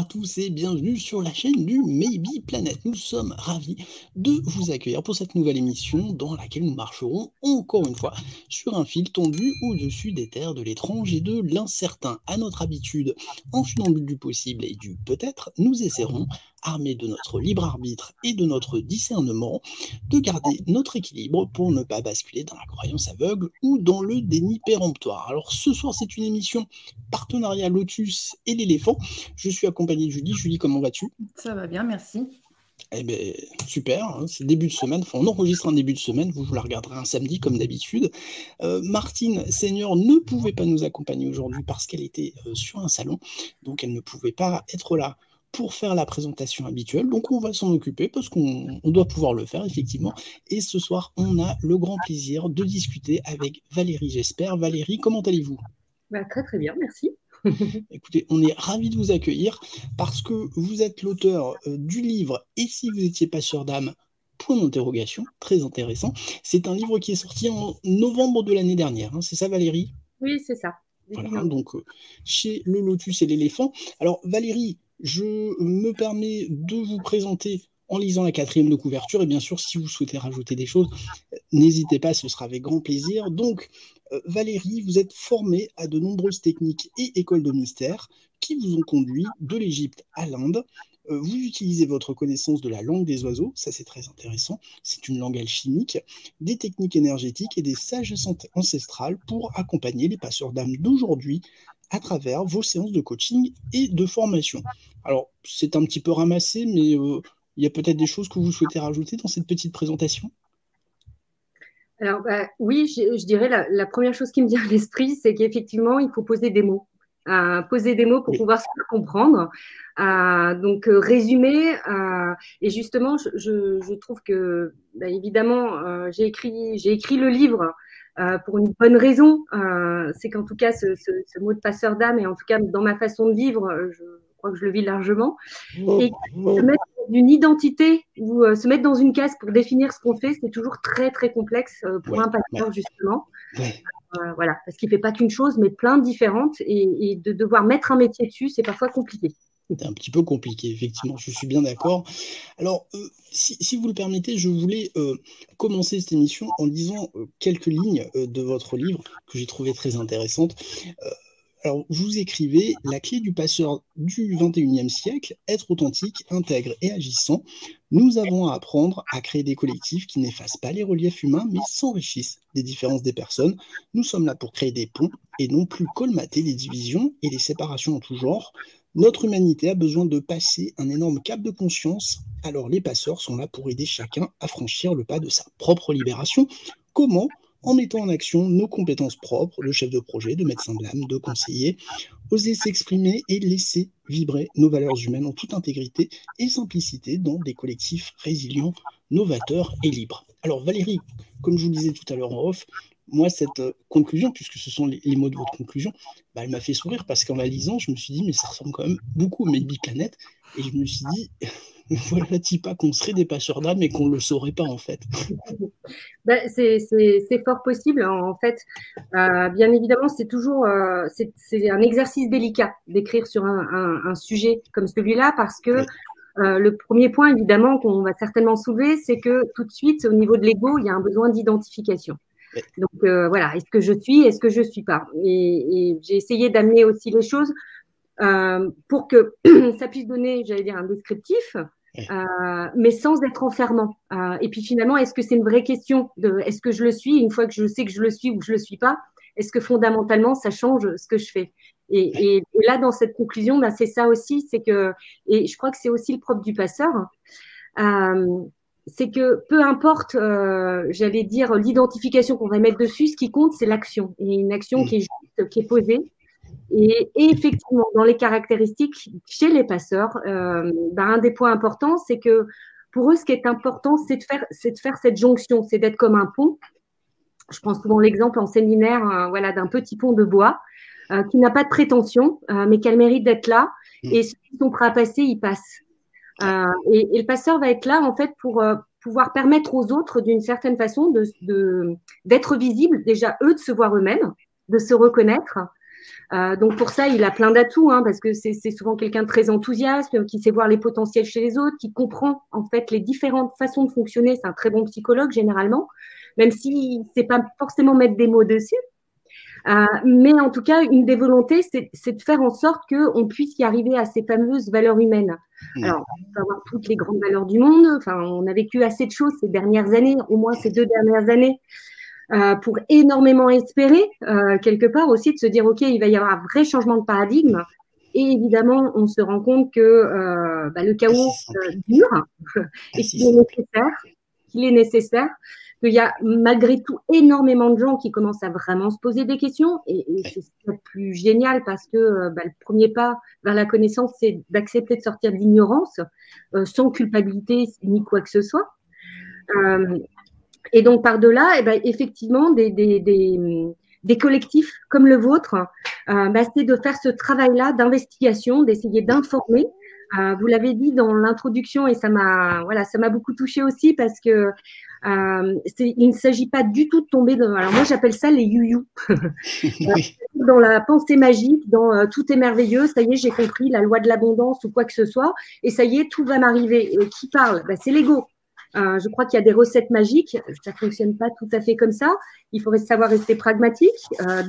tous et bienvenue sur la chaîne du Maybe Planet. Nous sommes ravis de vous accueillir pour cette nouvelle émission dans laquelle nous marcherons encore une fois sur un fil tendu au-dessus des terres de l'étrange et de l'incertain. À notre habitude, en funambule du possible et du peut-être, nous essaierons, armés de notre libre arbitre et de notre discernement, de garder notre équilibre pour ne pas basculer dans la croyance aveugle ou dans le déni péremptoire. Alors ce soir, c'est une émission partenariat Lotus et l'éléphant. Je suis accompagné de Julie. Julie, comment vas-tu? Ça va bien, merci. Eh bien, super, hein, c'est début de semaine, enfin on enregistre un début de semaine, vous la regarderez un samedi comme d'habitude. Martine Seigneur ne pouvait pas nous accompagner aujourd'hui parce qu'elle était sur un salon, donc elle ne pouvait pas être là pour faire la présentation habituelle, donc on va s'en occuper parce qu'on doit pouvoir le faire effectivement. Et ce soir, on a le grand plaisir de discuter avec Valérie, j'espère. Valérie, comment allez-vous? Très très bien, merci. Écoutez, on est ravis de vous accueillir parce que vous êtes l'auteur du livre « Et si vous étiez passeur d'âme ?» Point d'interrogation, très intéressant. C'est un livre qui est sorti en novembre de l'année dernière, hein, c'est ça Valérie? Oui, c'est ça. Voilà, donc chez Le Lotus et l'éléphant. Alors Valérie, je me permets de vous présenter en lisant la 4e de couverture, et bien sûr, si vous souhaitez rajouter des choses, n'hésitez pas, ce sera avec grand plaisir. Donc, Valérie, vous êtes formée à de nombreuses techniques et écoles de mystère qui vous ont conduit de l'Égypte à l'Inde. Vous utilisez votre connaissance de la langue des oiseaux, ça c'est très intéressant, c'est une langue alchimique, des techniques énergétiques et des sagesses ancestrales pour accompagner les passeurs d'âme d'aujourd'hui à travers vos séances de coaching et de formation. Alors, c'est un petit peu ramassé, mais il y a peut-être des choses que vous souhaitez rajouter dans cette petite présentation? Alors, oui, je dirais la première chose qui me vient à l'esprit, c'est qu'effectivement, il faut poser des mots. Poser des mots pour pouvoir se faire comprendre. Donc, résumer. Et justement, je trouve que, évidemment, j'ai écrit le livre pour une bonne raison. C'est qu'en tout cas, ce mot de passeur d'âme, et en tout cas, dans ma façon de vivre, je crois que je le vis largement. Et se mettre dans une identité ou se mettre dans une case pour définir ce qu'on fait, c'est toujours très, très complexe pour un pasteur, justement. Voilà, parce qu'il ne fait pas qu'une chose, mais plein de différentes. Et de devoir mettre un métier dessus, c'est parfois compliqué. C'est un petit peu compliqué, effectivement, je suis bien d'accord. Alors, si vous le permettez, je voulais commencer cette émission en lisant quelques lignes de votre livre que j'ai trouvé très intéressantes. Alors, vous écrivez « La clé du passeur du 21e siècle, être authentique, intègre et agissant. Nous avons à apprendre à créer des collectifs qui n'effacent pas les reliefs humains, mais s'enrichissent des différences des personnes. Nous sommes là pour créer des ponts et non plus colmater les divisions et les séparations en tout genre. Notre humanité a besoin de passer un énorme cap de conscience. Alors les passeurs sont là pour aider chacun à franchir le pas de sa propre libération. Comment ? En mettant en action nos compétences propres de chef de projet, de médecin de l'âme, de conseiller, oser s'exprimer et laisser vibrer nos valeurs humaines en toute intégrité et simplicité dans des collectifs résilients, novateurs et libres. » Alors Valérie, comme je vous le disais tout à l'heure en off, moi cette conclusion, puisque ce sont les mots de votre conclusion, elle m'a fait sourire parce qu'en la lisant, je me suis dit mais ça ressemble quand même beaucoup au Maybe Planet, et je me suis dit voilà-t-il pas qu'on serait des passeurs d'âme et qu'on ne le saurait pas en fait. C'est fort possible en fait. Bien évidemment, c'est toujours c'est un exercice délicat d'écrire sur un sujet comme celui-là parce que le premier point évidemment qu'on va certainement soulever, c'est que tout de suite au niveau de l'ego, il y a un besoin d'identification. Donc voilà, est-ce que je suis, est-ce que je suis pas? Et j'ai essayé d'amener aussi les choses pour que ça puisse donner, j'allais dire, un descriptif. Mais sans être enfermant. Et puis finalement, est-ce que c'est une vraie question de est-ce que je le suis une fois que je sais que je le suis ou que je le suis pas? Est-ce que fondamentalement ça change ce que je fais? Et là, dans cette conclusion, c'est ça aussi, c'est que, et je crois que c'est aussi le propre du passeur, c'est que peu importe, j'allais dire, l'identification qu'on va mettre dessus, ce qui compte, c'est l'action. Et une action qui est juste, qui est posée. Et effectivement, dans les caractéristiques chez les passeurs, un des points importants, c'est que pour eux, ce qui est important, c'est de faire cette jonction, c'est d'être comme un pont. Je prends souvent l'exemple en séminaire voilà, d'un petit pont de bois qui n'a pas de prétention, mais qui a le mérite d'être là. Et ceux qui sont prêts à passer, ils passent. Et le passeur va être là, en fait, pour pouvoir permettre aux autres, d'une certaine façon, d'être visibles, déjà eux, de se voir eux-mêmes, de se reconnaître. Donc pour ça, il a plein d'atouts, hein, parce que c'est souvent quelqu'un de très enthousiaste, qui sait voir les potentiels chez les autres, qui comprend en fait les différentes façons de fonctionner. C'est un très bon psychologue généralement, même s'il ne sait pas forcément mettre des mots dessus. Mais en tout cas, une des volontés, c'est de faire en sorte qu'on puisse y arriver à ces fameuses valeurs humaines. Alors, on peut avoir toutes les grandes valeurs du monde. Enfin, on a vécu assez de choses ces dernières années, au moins ces 2 dernières années, pour énormément espérer, quelque part aussi, de se dire, OK, il va y avoir un vrai changement de paradigme. Et évidemment, on se rend compte que le chaos dure et qu'il est nécessaire. Qu'il y a malgré tout énormément de gens qui commencent à vraiment se poser des questions, et c'est le plus génial parce que le premier pas vers la connaissance, c'est d'accepter de sortir de l'ignorance, sans culpabilité ni quoi que ce soit. Et donc par-delà, effectivement, des collectifs comme le vôtre, c'est de faire ce travail-là d'investigation, d'essayer d'informer. Vous l'avez dit dans l'introduction, et ça m'a beaucoup touchée aussi, parce que il ne s'agit pas du tout de tomber dans… Alors moi, j'appelle ça les you-you. Dans la pensée magique, dans tout est merveilleux, ça y est, j'ai compris la loi de l'abondance ou quoi que ce soit, et ça y est, tout va m'arriver. Qui parle? C'est l'ego. Je crois qu'il y a des recettes magiques, ça ne fonctionne pas tout à fait comme ça. Il faudrait savoir rester pragmatique,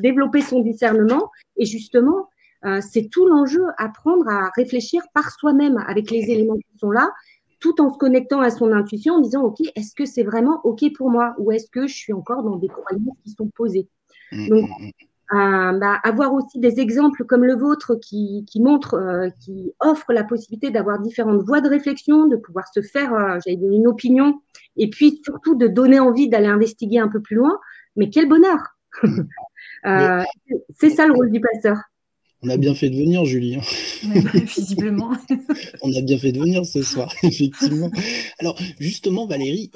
développer son discernement, et justement, c'est tout l'enjeu, apprendre à réfléchir par soi-même avec les éléments qui sont là, tout en se connectant à son intuition, en disant, OK, est-ce que c'est vraiment OK pour moi, ou est-ce que je suis encore dans des croyances qui sont posées? Donc, avoir aussi des exemples comme le vôtre qui montrent, qui offrent la possibilité d'avoir différentes voies de réflexion, de pouvoir se faire, j'allais dire, une opinion, et puis surtout de donner envie d'aller investiguer un peu plus loin. Mais quel bonheur! C'est ça le rôle du passeur. On a bien fait de venir, Julie. Visiblement. On a bien fait de venir ce soir, effectivement. Alors, justement, Valérie,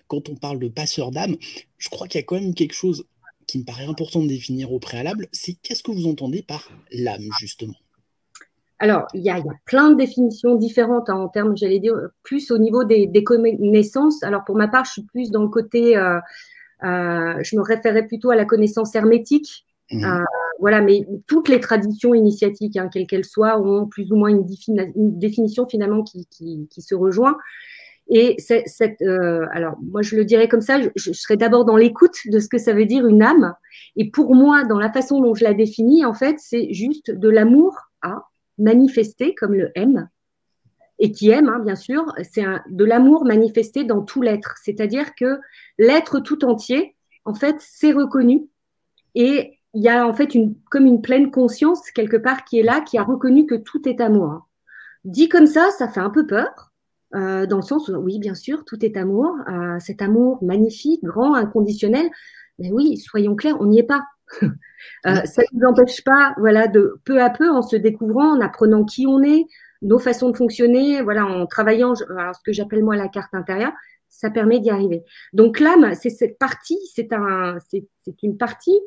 quand on parle de passeur d'âme, je crois qu'il y a quand même quelque chose qui me paraît important de définir au préalable, c'est qu'est-ce que vous entendez par l'âme, justement? Alors, il y a plein de définitions différentes, hein, en termes, j'allais dire, plus au niveau des connaissances. Alors, pour ma part, je suis plus dans le côté, je me référais plutôt à la connaissance hermétique. Voilà, mais toutes les traditions initiatiques, hein, quelles qu'elles soient, ont plus ou moins une définition finalement qui se rejoint. Et alors, moi, je le dirais comme ça, je serais d'abord dans l'écoute de ce que ça veut dire une âme. Et pour moi, dans la façon dont je la définis, en fait, c'est juste de l'amour à manifester, comme le M, et qui aime, hein, bien sûr, c'est de l'amour manifesté dans tout l'être. C'est-à-dire que l'être tout entier, en fait, c'est reconnu. Et il y a en fait comme une pleine conscience, quelque part, qui est là, qui a reconnu que tout est amour. Dit comme ça fait un peu peur. Dans le sens où, oui, bien sûr, tout est amour, cet amour magnifique, grand, inconditionnel. Mais oui, soyons clairs, on n'y est pas. Ça ne nous empêche pas, voilà, de peu à peu, en se découvrant, en apprenant qui on est, nos façons de fonctionner, voilà, en travaillant, alors, ce que j'appelle moi la carte intérieure, ça permet d'y arriver. Donc l'âme, c'est cette partie, c'est une partie,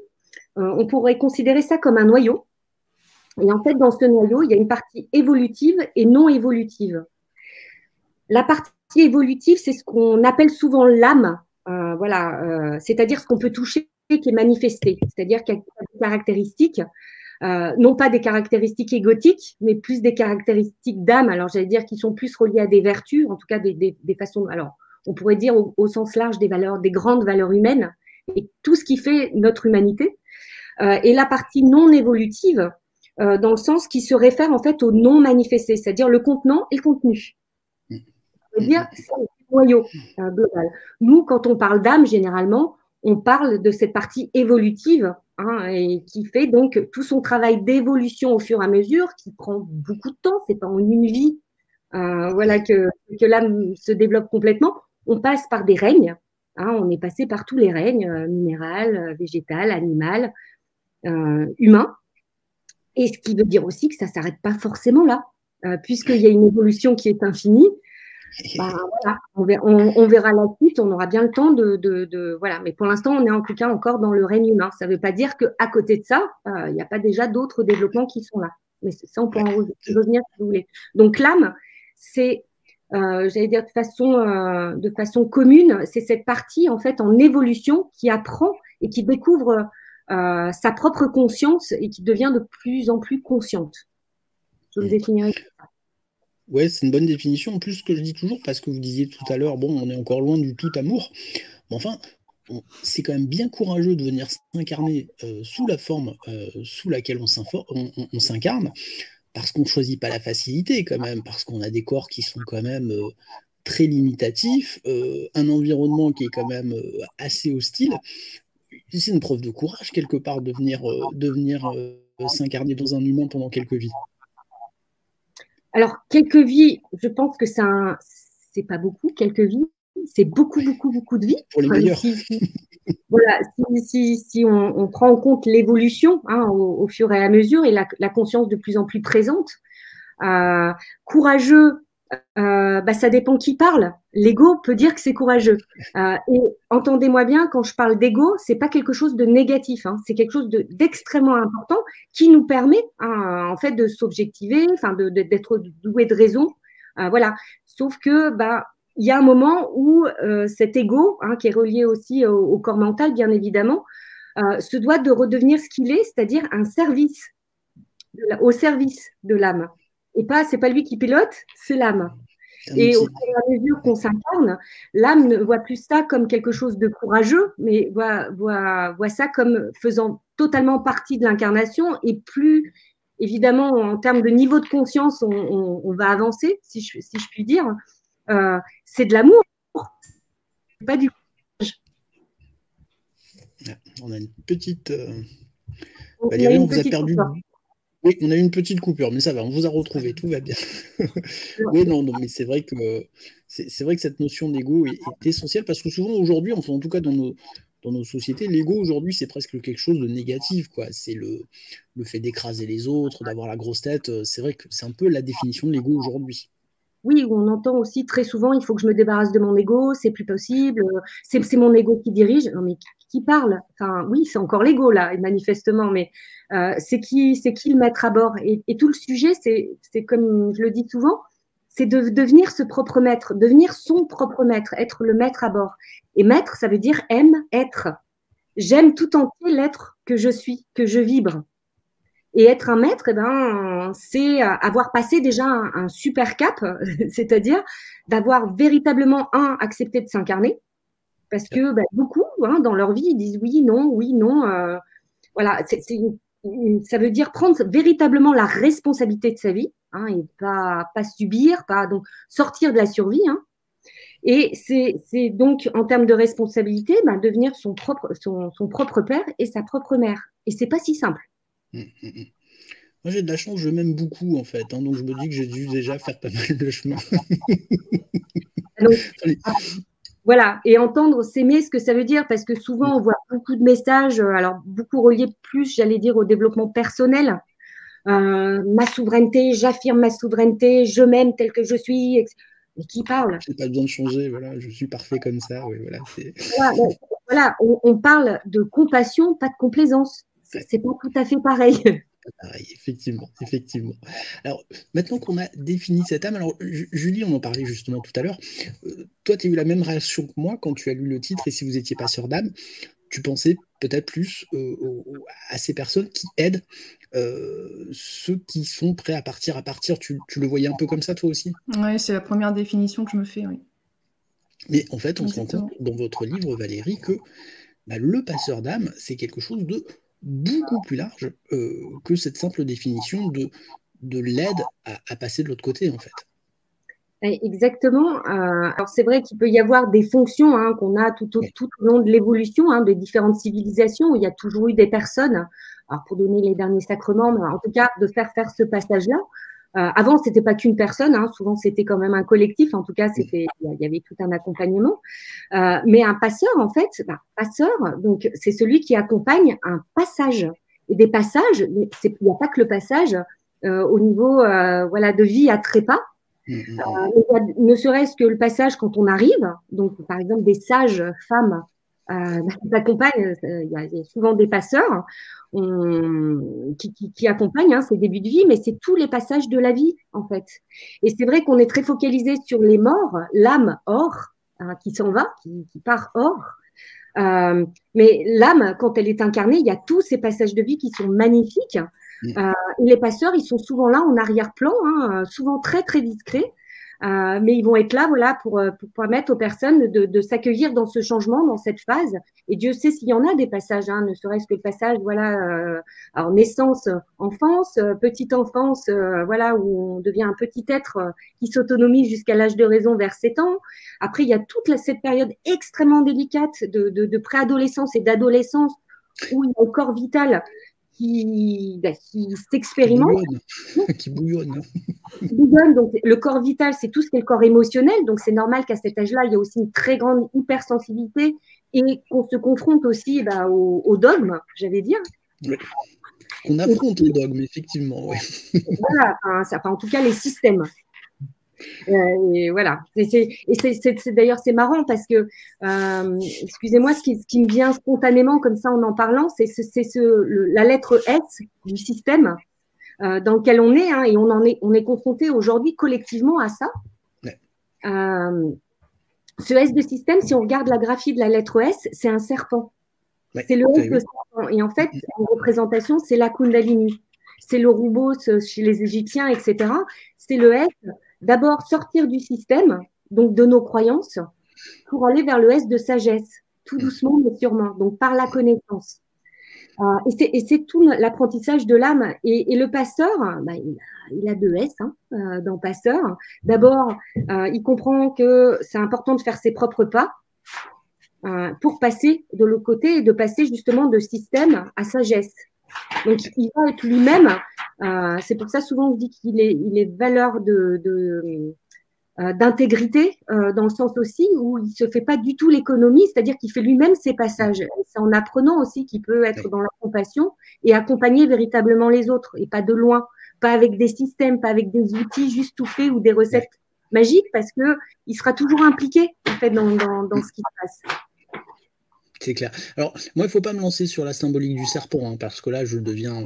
on pourrait considérer ça comme un noyau. Et en fait, dans ce noyau, il y a une partie évolutive et non évolutive. La partie évolutive, c'est ce qu'on appelle souvent l'âme, c'est-à-dire ce qu'on peut toucher, qui est manifesté, c'est-à-dire qu'il y a des caractéristiques, non pas des caractéristiques égotiques, mais plus des caractéristiques d'âme. Alors, j'allais dire qui sont plus reliées à des vertus, en tout cas des façons. Alors, on pourrait dire au sens large des valeurs, des grandes valeurs humaines, et tout ce qui fait notre humanité. Et la partie non évolutive, dans le sens qui se réfère en fait au non manifesté, c'est-à-dire le contenant et le contenu. Dire c'est le noyau global. Nous, quand on parle d'âme, généralement, on parle de cette partie évolutive, hein, et qui fait donc tout son travail d'évolution au fur et à mesure, qui prend beaucoup de temps. C'est pas en une vie, que l'âme se développe complètement. On passe par des règnes. Hein, on est passé par tous les règnes, minéral, végétal, animal, humain. Et ce qui veut dire aussi que ça s'arrête pas forcément là, puisqu'il y a une évolution qui est infinie. Voilà, on verra la suite, on aura bien le temps voilà. Mais pour l'instant, on est en tout cas encore dans le règne humain. Ça ne veut pas dire qu'à côté de ça, il n'y a pas déjà d'autres développements qui sont là. Mais ça, on peut en revenir si vous voulez. Donc l'âme, c'est, j'allais dire de façon commune, c'est cette partie en fait en évolution qui apprend et qui découvre sa propre conscience et qui devient de plus en plus consciente. Je le définirais. Ouais, c'est une bonne définition. En plus, ce que je dis toujours, parce que vous disiez tout à l'heure, bon, on est encore loin du tout amour. Mais enfin, c'est quand même bien courageux de venir s'incarner sous la forme sous laquelle on s'incarne, parce qu'on ne choisit pas la facilité quand même, parce qu'on a des corps qui sont quand même très limitatifs, un environnement qui est quand même assez hostile. C'est une preuve de courage quelque part de venir s'incarner dans un humain pendant quelques vies. Alors, quelques vies, je pense que c'est pas beaucoup, quelques vies, c'est beaucoup, beaucoup, beaucoup de vies. Pour les meilleurs. Voilà, si on prend en compte l'évolution au fur et à mesure et la conscience de plus en plus présente, courageux, ça dépend qui parle. L'ego peut dire que c'est courageux. Et entendez-moi bien, quand je parle d'ego, c'est pas quelque chose de négatif, c'est quelque chose d'extrêmement important qui nous permet en fait de s'objectiver, d'être doué de raison. Voilà. Sauf que il y a un moment où cet ego, qui est relié aussi au corps mental, bien évidemment, se doit de redevenir ce qu'il est, c'est-à-dire un service, au service de l'âme. Et c'est pas lui qui pilote, c'est l'âme. Et au fur et à mesure qu'on s'incarne, l'âme ne voit plus ça comme quelque chose de courageux, mais voit ça comme faisant totalement partie de l'incarnation. Et plus, évidemment, en termes de niveau de conscience, on va avancer, si je puis dire. C'est de l'amour, pas du courage. On a une petite... Valérie, on vous a perdu. Oui, on a eu une petite coupure, mais ça va, on vous a retrouvé, tout va bien. Oui, non, mais c'est vrai que cette notion d'ego est essentielle parce que souvent aujourd'hui, enfin, en tout cas dans nos sociétés, l'ego aujourd'hui c'est presque quelque chose de négatif, quoi. C'est le fait d'écraser les autres, d'avoir la grosse tête. C'est vrai que c'est un peu la définition de l'ego aujourd'hui. Oui, on entend aussi très souvent, il faut que je me débarrasse de mon ego, c'est plus possible, c'est mon ego qui dirige. Non, mais qui parle? Enfin, oui, c'est encore l'ego là, manifestement, mais c'est qui le maître à bord? Et tout le sujet, c'est comme je le dis souvent, c'est de devenir ce propre maître, devenir son propre maître, être le maître à bord. Et maître, ça veut dire être. J'aime tout entier l'être que je suis, que je vibre. Et être un maître, c'est avoir passé déjà un super cap, c'est-à-dire d'avoir véritablement, accepté de s'incarner, parce que beaucoup, dans leur vie, ils disent oui, non, voilà, ça veut dire prendre véritablement la responsabilité de sa vie, et pas subir, donc sortir de la survie. Et c'est donc, en termes de responsabilité, devenir son propre père et sa propre mère. Et c'est pas si simple. Moi, j'ai de la chance, je m'aime beaucoup, en fait. Donc, je me dis que j'ai dû déjà faire pas mal de chemin. Donc, voilà, et entendre s'aimer, ce que ça veut dire, parce que souvent, on voit beaucoup de messages, alors beaucoup reliés plus, j'allais dire, au développement personnel. Ma souveraineté, j'affirme ma souveraineté, je m'aime tel que je suis. Mais qui parle? J'ai pas besoin de changer, voilà, je suis parfait comme ça. Oui, voilà, on parle de compassion, pas de complaisance. C'est pas tout à fait pareil. Pareil, effectivement. Alors, maintenant qu'on a défini cette âme, alors Julie, on en parlait justement tout à l'heure. Toi, tu as eu la même réaction que moi quand tu as lu le titre, et si vous étiez passeur d'âme, tu pensais peut-être plus à ces personnes qui aident ceux qui sont prêts à partir. Tu le voyais un peu comme ça, toi aussi? Oui, c'est la première définition que je me fais, oui. Mais en fait, on se rend compte dans votre livre, Valérie, que le passeur d'âme, c'est quelque chose de beaucoup plus large que cette simple définition de l'aide à passer de l'autre côté, en fait. Exactement. Alors c'est vrai qu'il peut y avoir des fonctions qu'on a tout au long de l'évolution des différentes civilisations où il y a toujours eu des personnes, alors pour donner les derniers sacrements, mais en tout cas de faire ce passage-là. Avant, c'était pas qu'une personne, souvent c'était quand même un collectif. En tout cas, il y avait tout un accompagnement. Mais un passeur, en fait, passeur, donc c'est celui qui accompagne un passage. Et des passages, il n'y a pas que le passage au niveau de vie à trépas. Ne serait-ce que le passage quand on arrive, donc par exemple des sages femmes qui accompagnent, il y a souvent des passeurs qui accompagnent ces débuts de vie, mais c'est tous les passages de la vie en fait. Et c'est vrai qu'on est très focalisé sur les morts, l'âme hors, qui s'en va, qui part hors. Mais l'âme, quand elle est incarnée, il y a tous ces passages de vie qui sont magnifiques. Et les passeurs, ils sont souvent là en arrière-plan, hein, souvent très très discrets. Mais ils vont être là, voilà, pour permettre aux personnes de s'accueillir dans ce changement, dans cette phase. Et Dieu sait s'il y en a des passages, hein, ne serait-ce que le passage, voilà, alors naissance, enfance, petite enfance, voilà, où on devient un petit être qui s'autonomise jusqu'à l'âge de raison vers 7 ans. Après, il y a toute cette période extrêmement délicate de préadolescence et d'adolescence où il y a le corps vital qui s'expérimente. Qui bouillonne. Donc, le corps vital, c'est tout ce qui est le corps émotionnel. Donc, c'est normal qu'à cet âge-là, il y a aussi une très grande hypersensibilité et qu'on se confronte aussi au dogme, j'allais dire. Oui. On affronte les dogmes, effectivement. Oui. Voilà, en tout cas, les systèmes. Et voilà. D'ailleurs, c'est marrant parce que, excusez-moi, ce qui me vient spontanément comme ça en parlant, c'est la lettre S du système dans lequel on est, hein, et on est confronté aujourd'hui collectivement à ça. Ouais. Ce S de système, si on regarde la graphie de la lettre S, c'est un serpent. Ouais. C'est le S de serpent. Et en fait, en représentation, c'est la Kundalini. C'est le Rubos chez les Égyptiens, etc. C'est le S. D'abord, sortir du système, donc de nos croyances, pour aller vers le S de sagesse, tout doucement mais sûrement, donc par la connaissance. Et c'est tout l'apprentissage de l'âme. Et le passeur, il a 2 S dans passeur. D'abord, il comprend que c'est important de faire ses propres pas pour passer de l'autre côté et de passer justement de système à sagesse. Donc, il va être lui-même. C'est pour ça souvent on dit qu'il est valeur d'intégrité, dans le sens aussi où il se fait pas du tout l'économie, c'est-à-dire qu'il fait lui-même ses passages. C'est en apprenant aussi qu'il peut être dans la compassion et accompagner véritablement les autres, et pas de loin, pas avec des systèmes, pas avec des outils juste tout faits ou des recettes magiques, parce que il sera toujours impliqué en fait dans ce qui se passe. C'est clair. Alors, moi, il ne faut pas me lancer sur la symbolique du serpent, hein, parce que là, je deviens...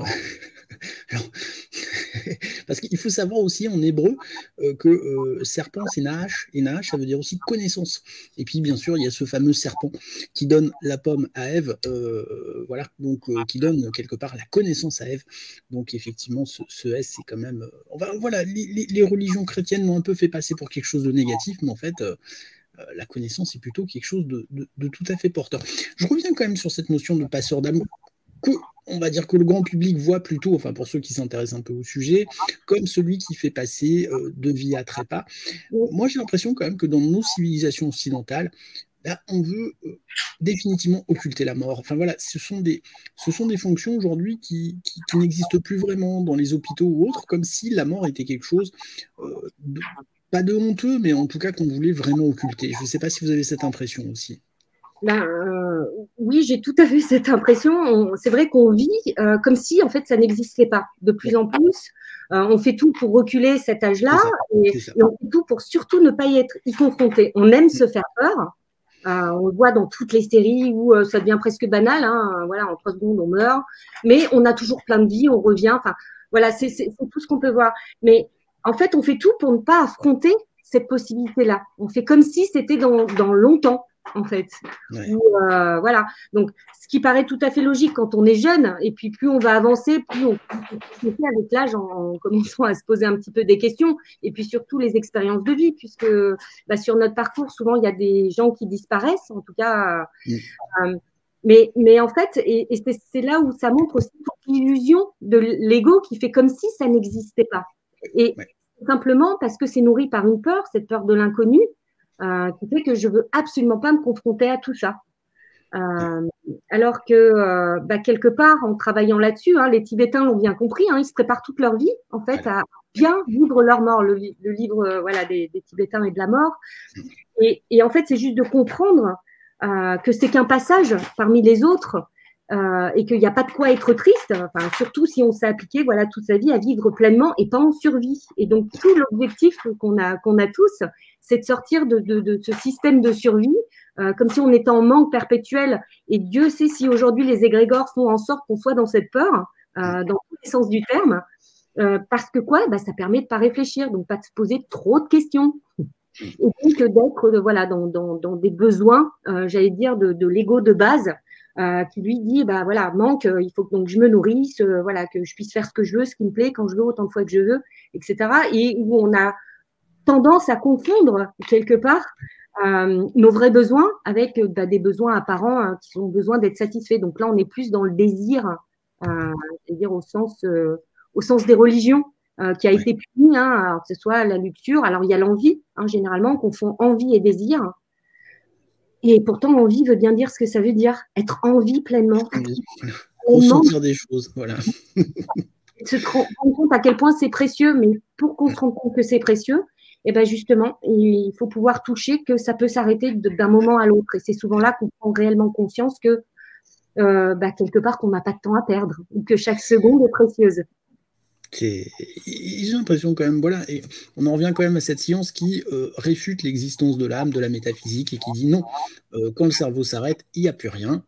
Parce qu'il faut savoir aussi en hébreu que serpent, c'est Nahash, et Nahash, ça veut dire aussi connaissance. Et puis, bien sûr, il y a ce fameux serpent qui donne la pomme à Ève, voilà, donc qui donne quelque part la connaissance à Ève. Donc, effectivement, ce S, c'est quand même... voilà, les religions chrétiennes l'ont un peu fait passer pour quelque chose de négatif, mais en fait... la connaissance est plutôt quelque chose de tout à fait porteur. Je reviens quand même sur cette notion de passeur d'âme que, on va dire que le grand public voit plutôt, enfin pour ceux qui s'intéressent un peu au sujet, comme celui qui fait passer de vie à trépas. Moi, j'ai l'impression quand même que dans nos civilisations occidentales, là, on veut définitivement occulter la mort. Enfin voilà, ce sont des fonctions aujourd'hui qui n'existent plus vraiment dans les hôpitaux ou autres, comme si la mort était quelque chose pas de honteux, mais en tout cas qu'on voulait vraiment occulter. Je ne sais pas si vous avez cette impression aussi. Oui, j'ai tout à fait cette impression. C'est vrai qu'on vit comme si en fait ça n'existait pas. De plus en plus, on fait tout pour reculer cet âge-là et on fait tout pour surtout ne pas y confronté. On aime se faire peur. On le voit dans toutes les séries où ça devient presque banal. Hein, voilà, en 3 secondes on meurt, mais on a toujours plein de vie, on revient. Enfin, voilà, c'est tout ce qu'on peut voir. Mais en fait, on fait tout pour ne pas affronter cette possibilité-là. On fait comme si c'était dans longtemps, en fait. Ouais. Voilà. Donc, ce qui paraît tout à fait logique quand on est jeune, et puis plus on va avancer, plus on peut avec l'âge en commençant à se poser un petit peu des questions, et puis surtout les expériences de vie, puisque sur notre parcours, souvent, il y a des gens qui disparaissent, en tout cas. Mais en fait, et c'est là où ça montre aussi l'illusion de l'ego qui fait comme si ça n'existait pas. Et simplement parce que c'est nourri par une peur, cette peur de l'inconnu, qui fait que je veux absolument pas me confronter à tout ça. Alors que quelque part, en travaillant là-dessus, hein, les Tibétains l'ont bien compris, hein, ils se préparent toute leur vie en fait à bien vivre leur mort. Le livre des Tibétains et de la mort. Et en fait, c'est juste de comprendre que c'est qu'un passage parmi les autres. Et qu'il n'y a pas de quoi être triste, enfin, surtout si on s'est appliqué toute sa vie à vivre pleinement et pas en survie. Et donc, tout l'objectif qu'on a tous, c'est de sortir de ce système de survie, comme si on était en manque perpétuel. Et Dieu sait si aujourd'hui les égrégores font en sorte qu'on soit dans cette peur, dans tous les sens du terme, parce que ça permet de ne pas réfléchir, donc pas de se poser trop de questions. Et donc d'être voilà, dans des besoins, j'allais dire, de l'ego de base, qui lui dit, bah voilà, manque, il faut que donc je me nourrisse, voilà, que je puisse faire ce que je veux, ce qui me plaît, quand je veux, autant de fois que je veux, etc. Et où on a tendance à confondre quelque part nos vrais besoins avec des besoins apparents qui ont besoin d'être satisfaits. Donc là, on est plus dans le désir, c'est-à-dire au sens des religions, qui a été puni, alors que ce soit la luxure. Alors il y a l'envie, généralement, on confond envie et désir. Et pourtant, envie veut bien dire ce que ça veut dire, être en vie pleinement. Ressentir des choses, voilà. Se rendre compte à quel point c'est précieux, mais pour qu'on se rende compte que c'est précieux, et ben justement, il faut pouvoir toucher que ça peut s'arrêter d'un moment à l'autre. Et c'est souvent là qu'on prend réellement conscience que quelque part qu'on n'a pas de temps à perdre, ou que chaque seconde est précieuse. J'ai l'impression quand même, voilà, et on en revient quand même à cette science qui réfute l'existence de l'âme, de la métaphysique, et qui dit non, quand le cerveau s'arrête, il n'y a plus rien,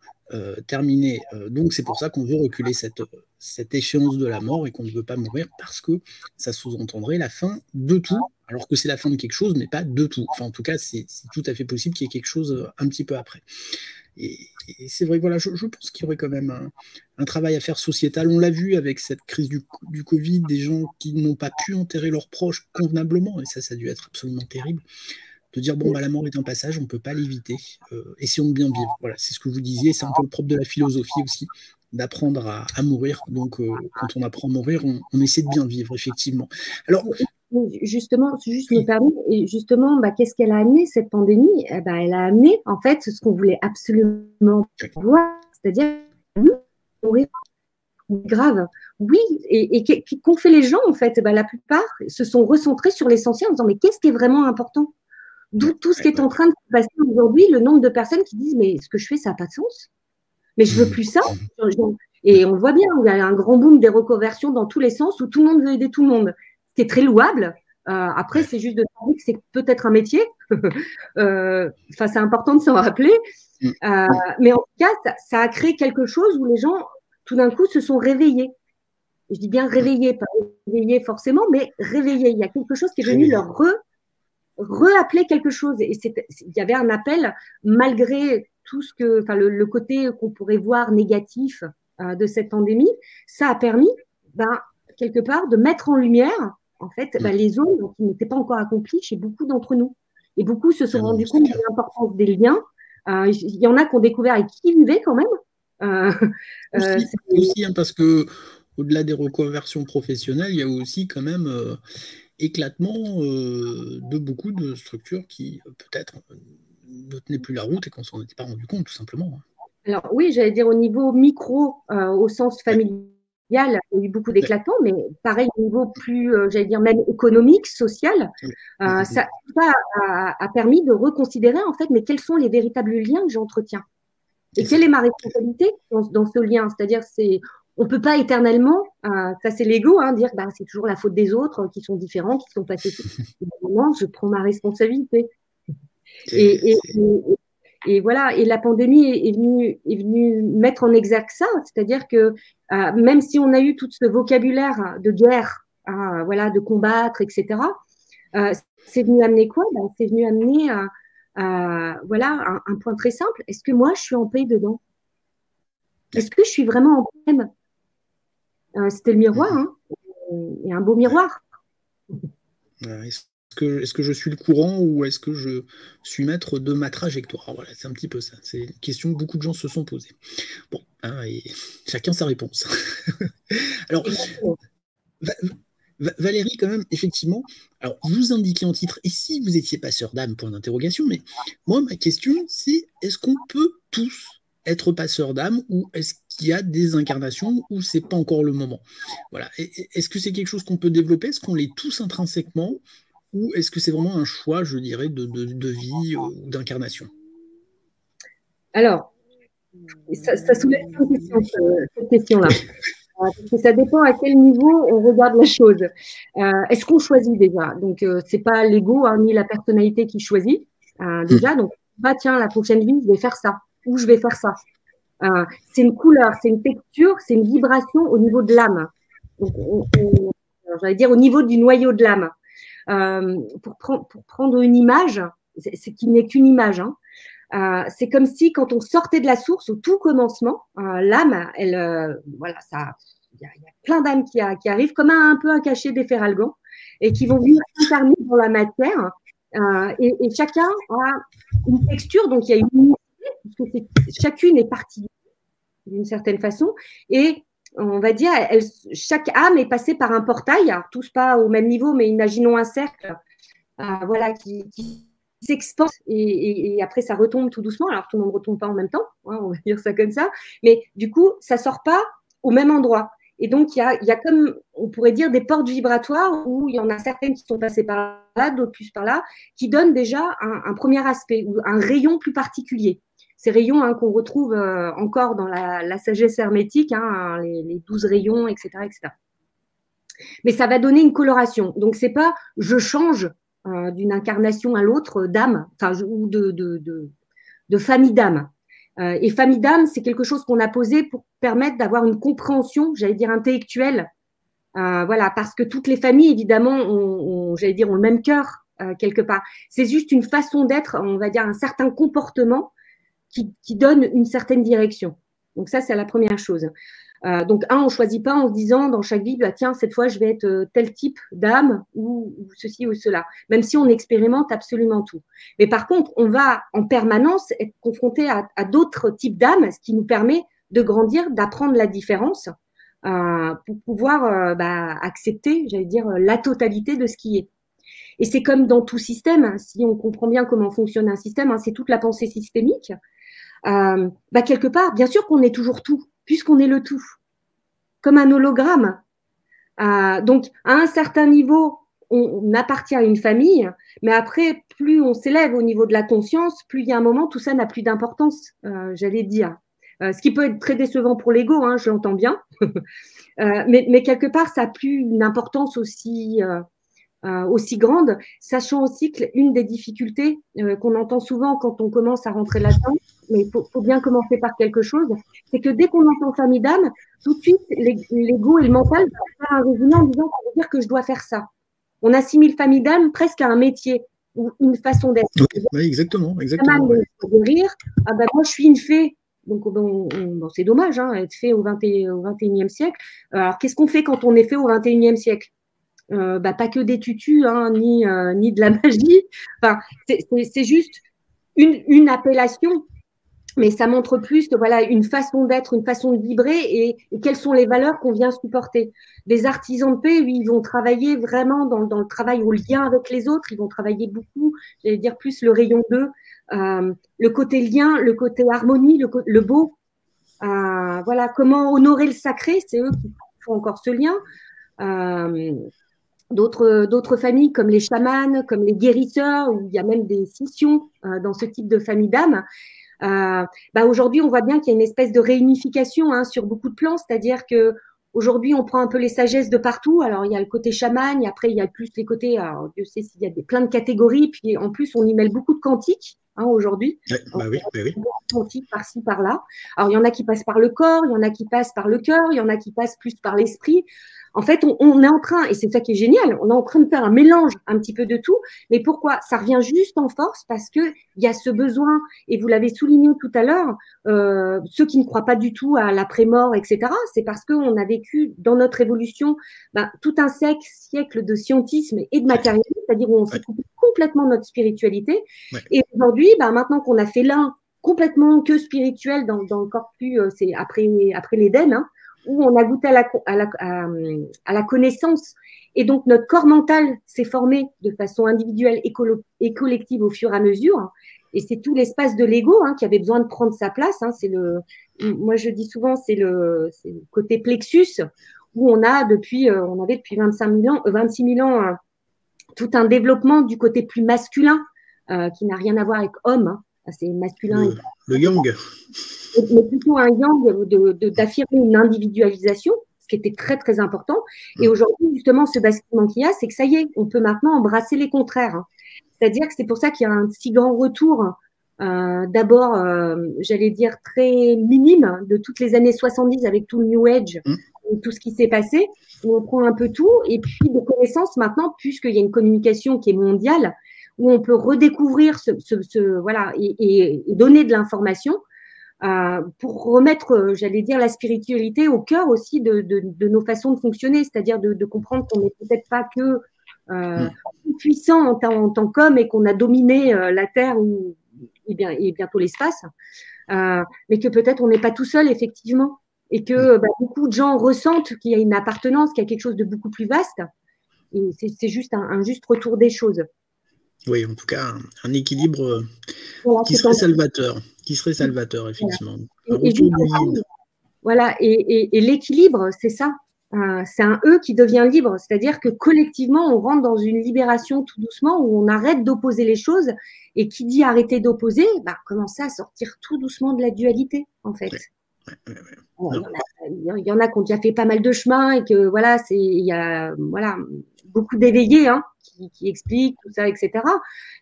terminé. Donc c'est pour ça qu'on veut reculer cette échéance de la mort et qu'on ne veut pas mourir, parce que ça sous-entendrait la fin de tout, alors que c'est la fin de quelque chose, mais pas de tout. Enfin, en tout cas, c'est tout à fait possible qu'il y ait quelque chose un petit peu après. Et c'est vrai, voilà, je pense qu'il y aurait quand même un travail à faire sociétal. On l'a vu avec cette crise du Covid, des gens qui n'ont pas pu enterrer leurs proches convenablement, et ça a dû être absolument terrible, de dire, bon, la mort est un passage, on ne peut pas l'éviter, essayons de bien vivre. Voilà, c'est ce que vous disiez, c'est un peu le propre de la philosophie aussi, d'apprendre à mourir. Donc, quand on apprend à mourir, on essaie de bien vivre, effectivement. Alors, justement, juste me permettre, et justement, qu'est-ce qu'elle a amené, cette pandémie? Elle a amené, en fait, ce qu'on voulait absolument voir, c'est-à-dire mourir grave. Oui, et qu'ont fait les gens, en fait? La plupart se sont recentrés sur l'essentiel en disant, mais qu'est-ce qui est vraiment important? D'où tout ce qui est en train de se passer aujourd'hui, le nombre de personnes qui disent, mais ce que je fais, ça n'a pas de sens. Mais je veux plus ça. Et on le voit bien, il y a un grand boom des reconversions dans tous les sens où tout le monde veut aider tout le monde, ce qui est très louable. Après, c'est juste de savoir que c'est peut-être un métier. C'est important de s'en rappeler. Mais en tout cas, ça a créé quelque chose où les gens, tout d'un coup, se sont réveillés. Je dis bien réveillés, pas réveillés forcément, mais réveillés. Il y a quelque chose qui est venu leur rappeler quelque chose. Et il y avait un appel, malgré tout ce que, le côté qu'on pourrait voir négatif de cette pandémie, ça a permis, quelque part, de mettre en lumière, en fait, les zones qui n'étaient pas encore accomplies chez beaucoup d'entre nous. Et beaucoup se sont rendus compte de l'importance des liens. Il y en a qui ont découvert et qui vivaient quand même. Aussi, parce que au-delà des reconversions professionnelles, il y a aussi quand même éclatement de beaucoup de structures qui peut-être ne tenaient plus la route et qu'on s'en était pas rendu compte, tout simplement. Alors oui, j'allais dire au niveau micro, au sens familial, il y a eu beaucoup d'éclatants, mais pareil au niveau plus, j'allais dire même économique, social, ça a permis de reconsidérer en fait, mais quels sont les véritables liens que j'entretiens et quelle est ma responsabilité dans ce lien. C'est-à-dire, on ne peut pas éternellement, ça c'est l'ego, dire c'est toujours la faute des autres qui sont différents, qui sont passés. Moment, je prends ma responsabilité. Et voilà, et la pandémie est venue mettre en exergue ça, c'est-à-dire que même si on a eu tout ce vocabulaire de guerre, de combattre, etc., c'est venu amener quoi? C'est venu amener un point très simple. Est-ce que moi, je suis en paix dedans? Est-ce que je suis vraiment en paix? C'était le miroir, et un beau miroir. Est-ce que je suis le courant ou est-ce que je suis maître de ma trajectoire? Voilà, c'est un petit peu ça. C'est une question que beaucoup de gens se sont posées. Bon, et chacun sa réponse. Alors, Valérie, quand même, effectivement, alors vous indiquez en titre, et si vous étiez passeur d'âme, point d'interrogation, mais moi, ma question, c'est est-ce qu'on peut tous être passeur d'âme ou est-ce qu'il y a des incarnations où c'est pas encore le moment? Voilà. Est-ce que c'est quelque chose qu'on peut développer? Est-ce qu'on l'est tous intrinsèquement? Ou est-ce que c'est vraiment un choix, je dirais, de vie ou d'incarnation? Alors, ça soulève cette question-là. Parce que ça dépend à quel niveau on regarde la chose. Est-ce qu'on choisit déjà? Donc, c'est pas l'ego ni la personnalité qui choisit déjà. Donc, tiens, la prochaine vie, je vais faire ça. Ou je vais faire ça. C'est une couleur, c'est une texture, c'est une vibration au niveau de l'âme. Donc, j'allais dire au niveau du noyau de l'âme. pour prendre une image, c'est qui n'est qu'une image, hein. C'est comme si quand on sortait de la source au tout commencement, l'âme, voilà, il y a plein d'âmes qui arrivent comme un peu un cachet d'Efferalgan et qui vont venir s'incarner dans la matière. Et chacun a une texture, donc il y a une unité, chacune est partie d'une certaine façon, et on va dire, chaque âme est passée par un portail, alors tous pas au même niveau, mais imaginons un cercle, voilà, qui s'expanse et après ça retombe tout doucement. Alors tout le monde ne retombe pas en même temps, hein, on va dire ça comme ça, mais du coup ça sort pas au même endroit. Et donc il y a comme, on pourrait dire, des portes vibratoires où il y en a certaines qui sont passées par là, d'autres plus par là, qui donnent déjà un premier aspect ou un rayon plus particulier. Ces rayons, hein, qu'on retrouve encore dans la sagesse hermétique, hein, les 12 rayons, etc., etc. Mais ça va donner une coloration. Donc c'est pas je change d'une incarnation à l'autre d'âme, enfin, ou de famille d'âme. Et famille d'âme, c'est quelque chose qu'on a posé pour permettre d'avoir une compréhension, j'allais dire intellectuelle, voilà, parce que toutes les familles, évidemment, j'allais dire, ont le même cœur quelque part. C'est juste une façon d'être, on va dire, un certain comportement qui donne une certaine direction. Donc ça, c'est la première chose. Donc, on ne choisit pas en se disant dans chaque vie, bah, tiens, cette fois, je vais être tel type d'âme ou ceci ou cela, même si on expérimente absolument tout. Mais par contre, on va en permanence être confronté à d'autres types d'âmes, ce qui nous permet de grandir, d'apprendre la différence pour pouvoir accepter, j'allais dire, la totalité de ce qui est. Et c'est comme dans tout système, hein, si on comprend bien comment fonctionne un système, hein, c'est toute la pensée systémique. Quelque part, bien sûr qu'on est toujours tout, puisqu'on est le tout, comme un hologramme. Donc, à un certain niveau, on appartient à une famille, mais après, plus on s'élève au niveau de la conscience, plus il y a un moment, tout ça n'a plus d'importance, j'allais dire. Ce qui peut être très décevant pour l'ego, hein, je l'entends bien, mais quelque part, ça n'a plus une importance aussi grande, sachant aussi qu'une des difficultés qu'on entend souvent quand on commence à rentrer là-dedans, mais il faut bien commencer par quelque chose, c'est que dès qu'on entend famille d'âme, tout de suite, l'ego et le mental vont faire un résumé en disant ça veut dire que je dois faire ça. On assimile famille d'âme presque à un métier ou une façon d'être. Oui, exactement. De rire, moi je suis une fée. Donc c'est dommage, hein, être fée au 21e siècle. Alors qu'est-ce qu'on fait quand on est fée au 21e siècle? Pas que des tutus, hein, ni de la magie. Enfin, c'est juste une appellation, mais ça montre plus voilà, une façon d'être, une façon de vibrer et quelles sont les valeurs qu'on vient supporter. Des artisans de paix, oui, ils vont travailler vraiment dans le travail au lien avec les autres, ils vont travailler beaucoup, j'allais dire plus le rayon 2, le côté lien, le côté harmonie, le beau. Voilà, comment honorer le sacré, c'est eux qui font encore ce lien. D'autres familles comme les chamans, comme les guérisseurs, où il y a même des scissions dans ce type de famille d'âmes. Aujourd'hui, on voit bien qu'il y a une espèce de réunification sur beaucoup de plans, c'est-à-dire que aujourd'hui, on prend un peu les sagesses de partout. Alors, il y a le côté chaman, et après, il y a plus les côtés, alors, Dieu sait s'il y a plein de catégories, puis en plus, on y mêle beaucoup de quantiques aujourd'hui. Oui. Quantiques par-ci, par-là. Alors, il y en a qui passent par le corps, il y en a qui passent par le cœur, il y en a qui passent plus par l'esprit. En fait, on est en train, et c'est ça qui est génial, on est en train de faire un mélange un petit peu de tout. Mais pourquoi? Ça revient juste en force parce qu'il y a ce besoin, et vous l'avez souligné tout à l'heure, ceux qui ne croient pas du tout à l'après-mort, etc., c'est parce qu'on a vécu dans notre évolution tout un siècle de scientisme et de matérialisme, c'est-à-dire où on s'est coupé complètement notre spiritualité. Ouais. Et aujourd'hui, maintenant qu'on a fait l'un complètement que spirituel dans le corpus, c'est après l'Éden, hein, où on a goûté à la connaissance. Et donc, notre corps mental s'est formé de façon individuelle et collective au fur et à mesure. Et c'est tout l'espace de l'ego qui avait besoin de prendre sa place. Moi, je dis souvent, c'est le côté plexus, où on avait depuis 26 000 ans tout un développement du côté plus masculin, qui n'a rien à voir avec homme. C'est masculin. Le yang. Mais plutôt un yang d'affirmer une individualisation, ce qui était très, très important. Et aujourd'hui, justement, ce basculement qu'il y a, c'est que ça y est, on peut maintenant embrasser les contraires. C'est-à-dire que c'est pour ça qu'il y a un si grand retour, j'allais dire, très minime de toutes les années 70 avec tout le New Age, tout ce qui s'est passé, où on prend un peu tout, et puis de connaissances maintenant, puisqu'il y a une communication qui est mondiale, où on peut redécouvrir voilà, et donner de l'information pour remettre, j'allais dire, la spiritualité au cœur aussi de nos façons de fonctionner, c'est-à-dire de comprendre qu'on n'est peut-être pas que puissant en tant qu'homme et qu'on a dominé la Terre et bientôt l'espace, mais que peut-être on n'est pas tout seul, effectivement, et que beaucoup de gens ressentent qu'il y a une appartenance, qu'il y a quelque chose de beaucoup plus vaste, et c'est juste un juste retour des choses. Oui, en tout cas, un équilibre qui serait salvateur, effectivement. Voilà. Et l'équilibre, c'est ça. C'est un eux qui devient libre, c'est-à-dire que collectivement, on rentre dans une libération tout doucement où on arrête d'opposer les choses. Et qui dit arrêter d'opposer, commencer à sortir tout doucement de la dualité, en fait. Il y en a qui ont déjà fait pas mal de chemin et que voilà, il y a beaucoup d'éveillés qui expliquent tout ça, etc.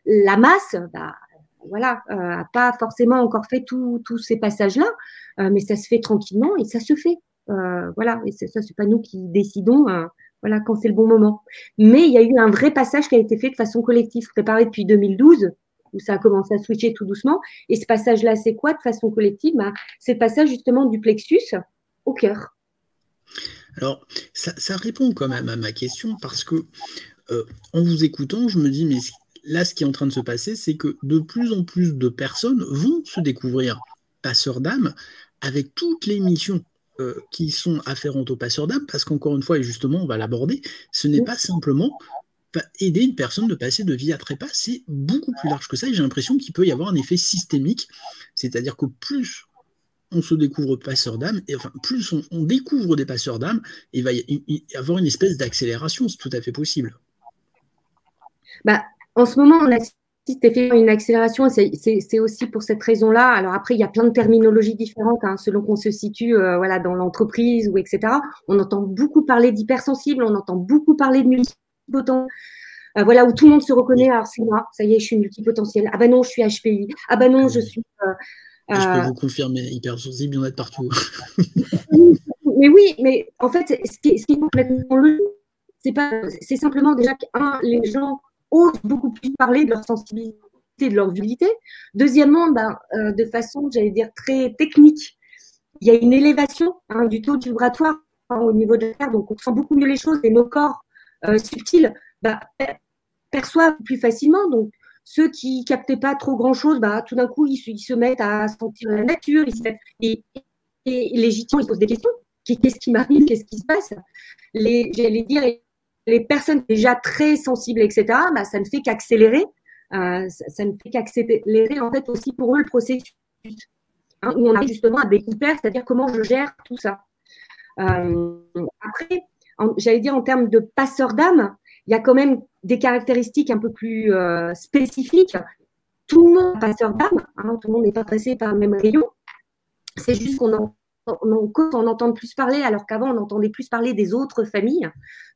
La masse, a pas forcément encore fait tous ces passages-là, mais ça se fait tranquillement et ça se fait. Et ça, c'est pas nous qui décidons quand c'est le bon moment. Mais il y a eu un vrai passage qui a été fait de façon collective, préparé depuis 2012, où ça a commencé à switcher tout doucement. Et ce passage-là, c'est quoi de façon collective? C'est le passage justement du plexus au cœur. Alors, ça répond quand même à ma question, parce que en vous écoutant, je me dis, mais là, ce qui est en train de se passer, c'est que de plus en plus de personnes vont se découvrir passeurs d'âme avec toutes les missions qui sont afférentes aux passeurs d'âme, parce qu'encore une fois, et justement, on va l'aborder, ce n'est pas simplement aider une personne de passer de vie à trépas, c'est beaucoup plus large que ça, et j'ai l'impression qu'il peut y avoir un effet systémique, c'est-à-dire que plus on se découvre passeur d'âme, et enfin, plus on découvre des passeurs d'âme, il va y avoir une espèce d'accélération, c'est tout à fait possible. En ce moment, on assiste effectivement à une accélération, c'est aussi pour cette raison-là. Alors après, il y a plein de terminologies différentes selon qu'on se situe dans l'entreprise ou etc. On entend beaucoup parler d'hypersensible, on entend beaucoup parler de multipotent, où tout le monde se reconnaît. Alors c'est moi, ça y est, je suis multipotentielle. Ah non, je suis HPI. Ah non, je suis... je peux vous confirmer, hypersensible, il y en a de partout. Mais oui, mais en fait, ce qui est complètement logique, c'est simplement déjà que, les gens osent beaucoup plus parler de leur sensibilité, de leur virilité. Deuxièmement, de façon, j'allais dire, très technique, il y a une élévation du taux vibratoire au niveau de la Terre, donc on sent beaucoup mieux les choses et nos corps subtils perçoivent plus facilement. Donc, ceux qui ne captaient pas trop grand-chose, tout d'un coup, ils se mettent à sentir la nature, et légitimement, ils se posent des questions. Qu'est-ce qui m'arrive? Qu'est-ce qui se passe? J'allais dire, les personnes déjà très sensibles, etc., ça ne fait qu'accélérer. Ça ne fait qu'accélérer, en fait, aussi pour eux le processus. Où on a justement à des hyper, c'est-à-dire comment je gère tout ça. Après, j'allais dire en termes de passeur d'âme, il y a quand même des caractéristiques un peu plus spécifiques. Tout le monde est passeur d'âme, tout le monde n'est pas passé par le même rayon. C'est juste qu'on on entend plus parler, alors qu'avant, on entendait plus parler des autres familles,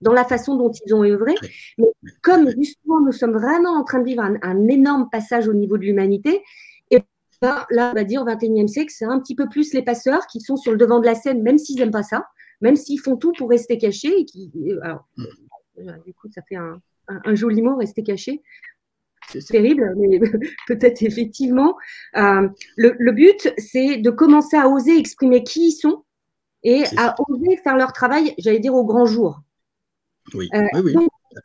dans la façon dont ils ont œuvré. Mais comme justement, nous sommes vraiment en train de vivre un énorme passage au niveau de l'humanité, et là, on va dire au XXIe siècle, c'est un petit peu plus les passeurs qui sont sur le devant de la scène, même s'ils n'aiment pas ça, même s'ils font tout pour rester cachés. Alors, du coup, ça fait un joli mot, rester caché. C'est terrible, mais peut-être effectivement. Le but, c'est de commencer à oser exprimer qui ils sont et à oser faire leur travail, j'allais dire, au grand jour. Oui, oui.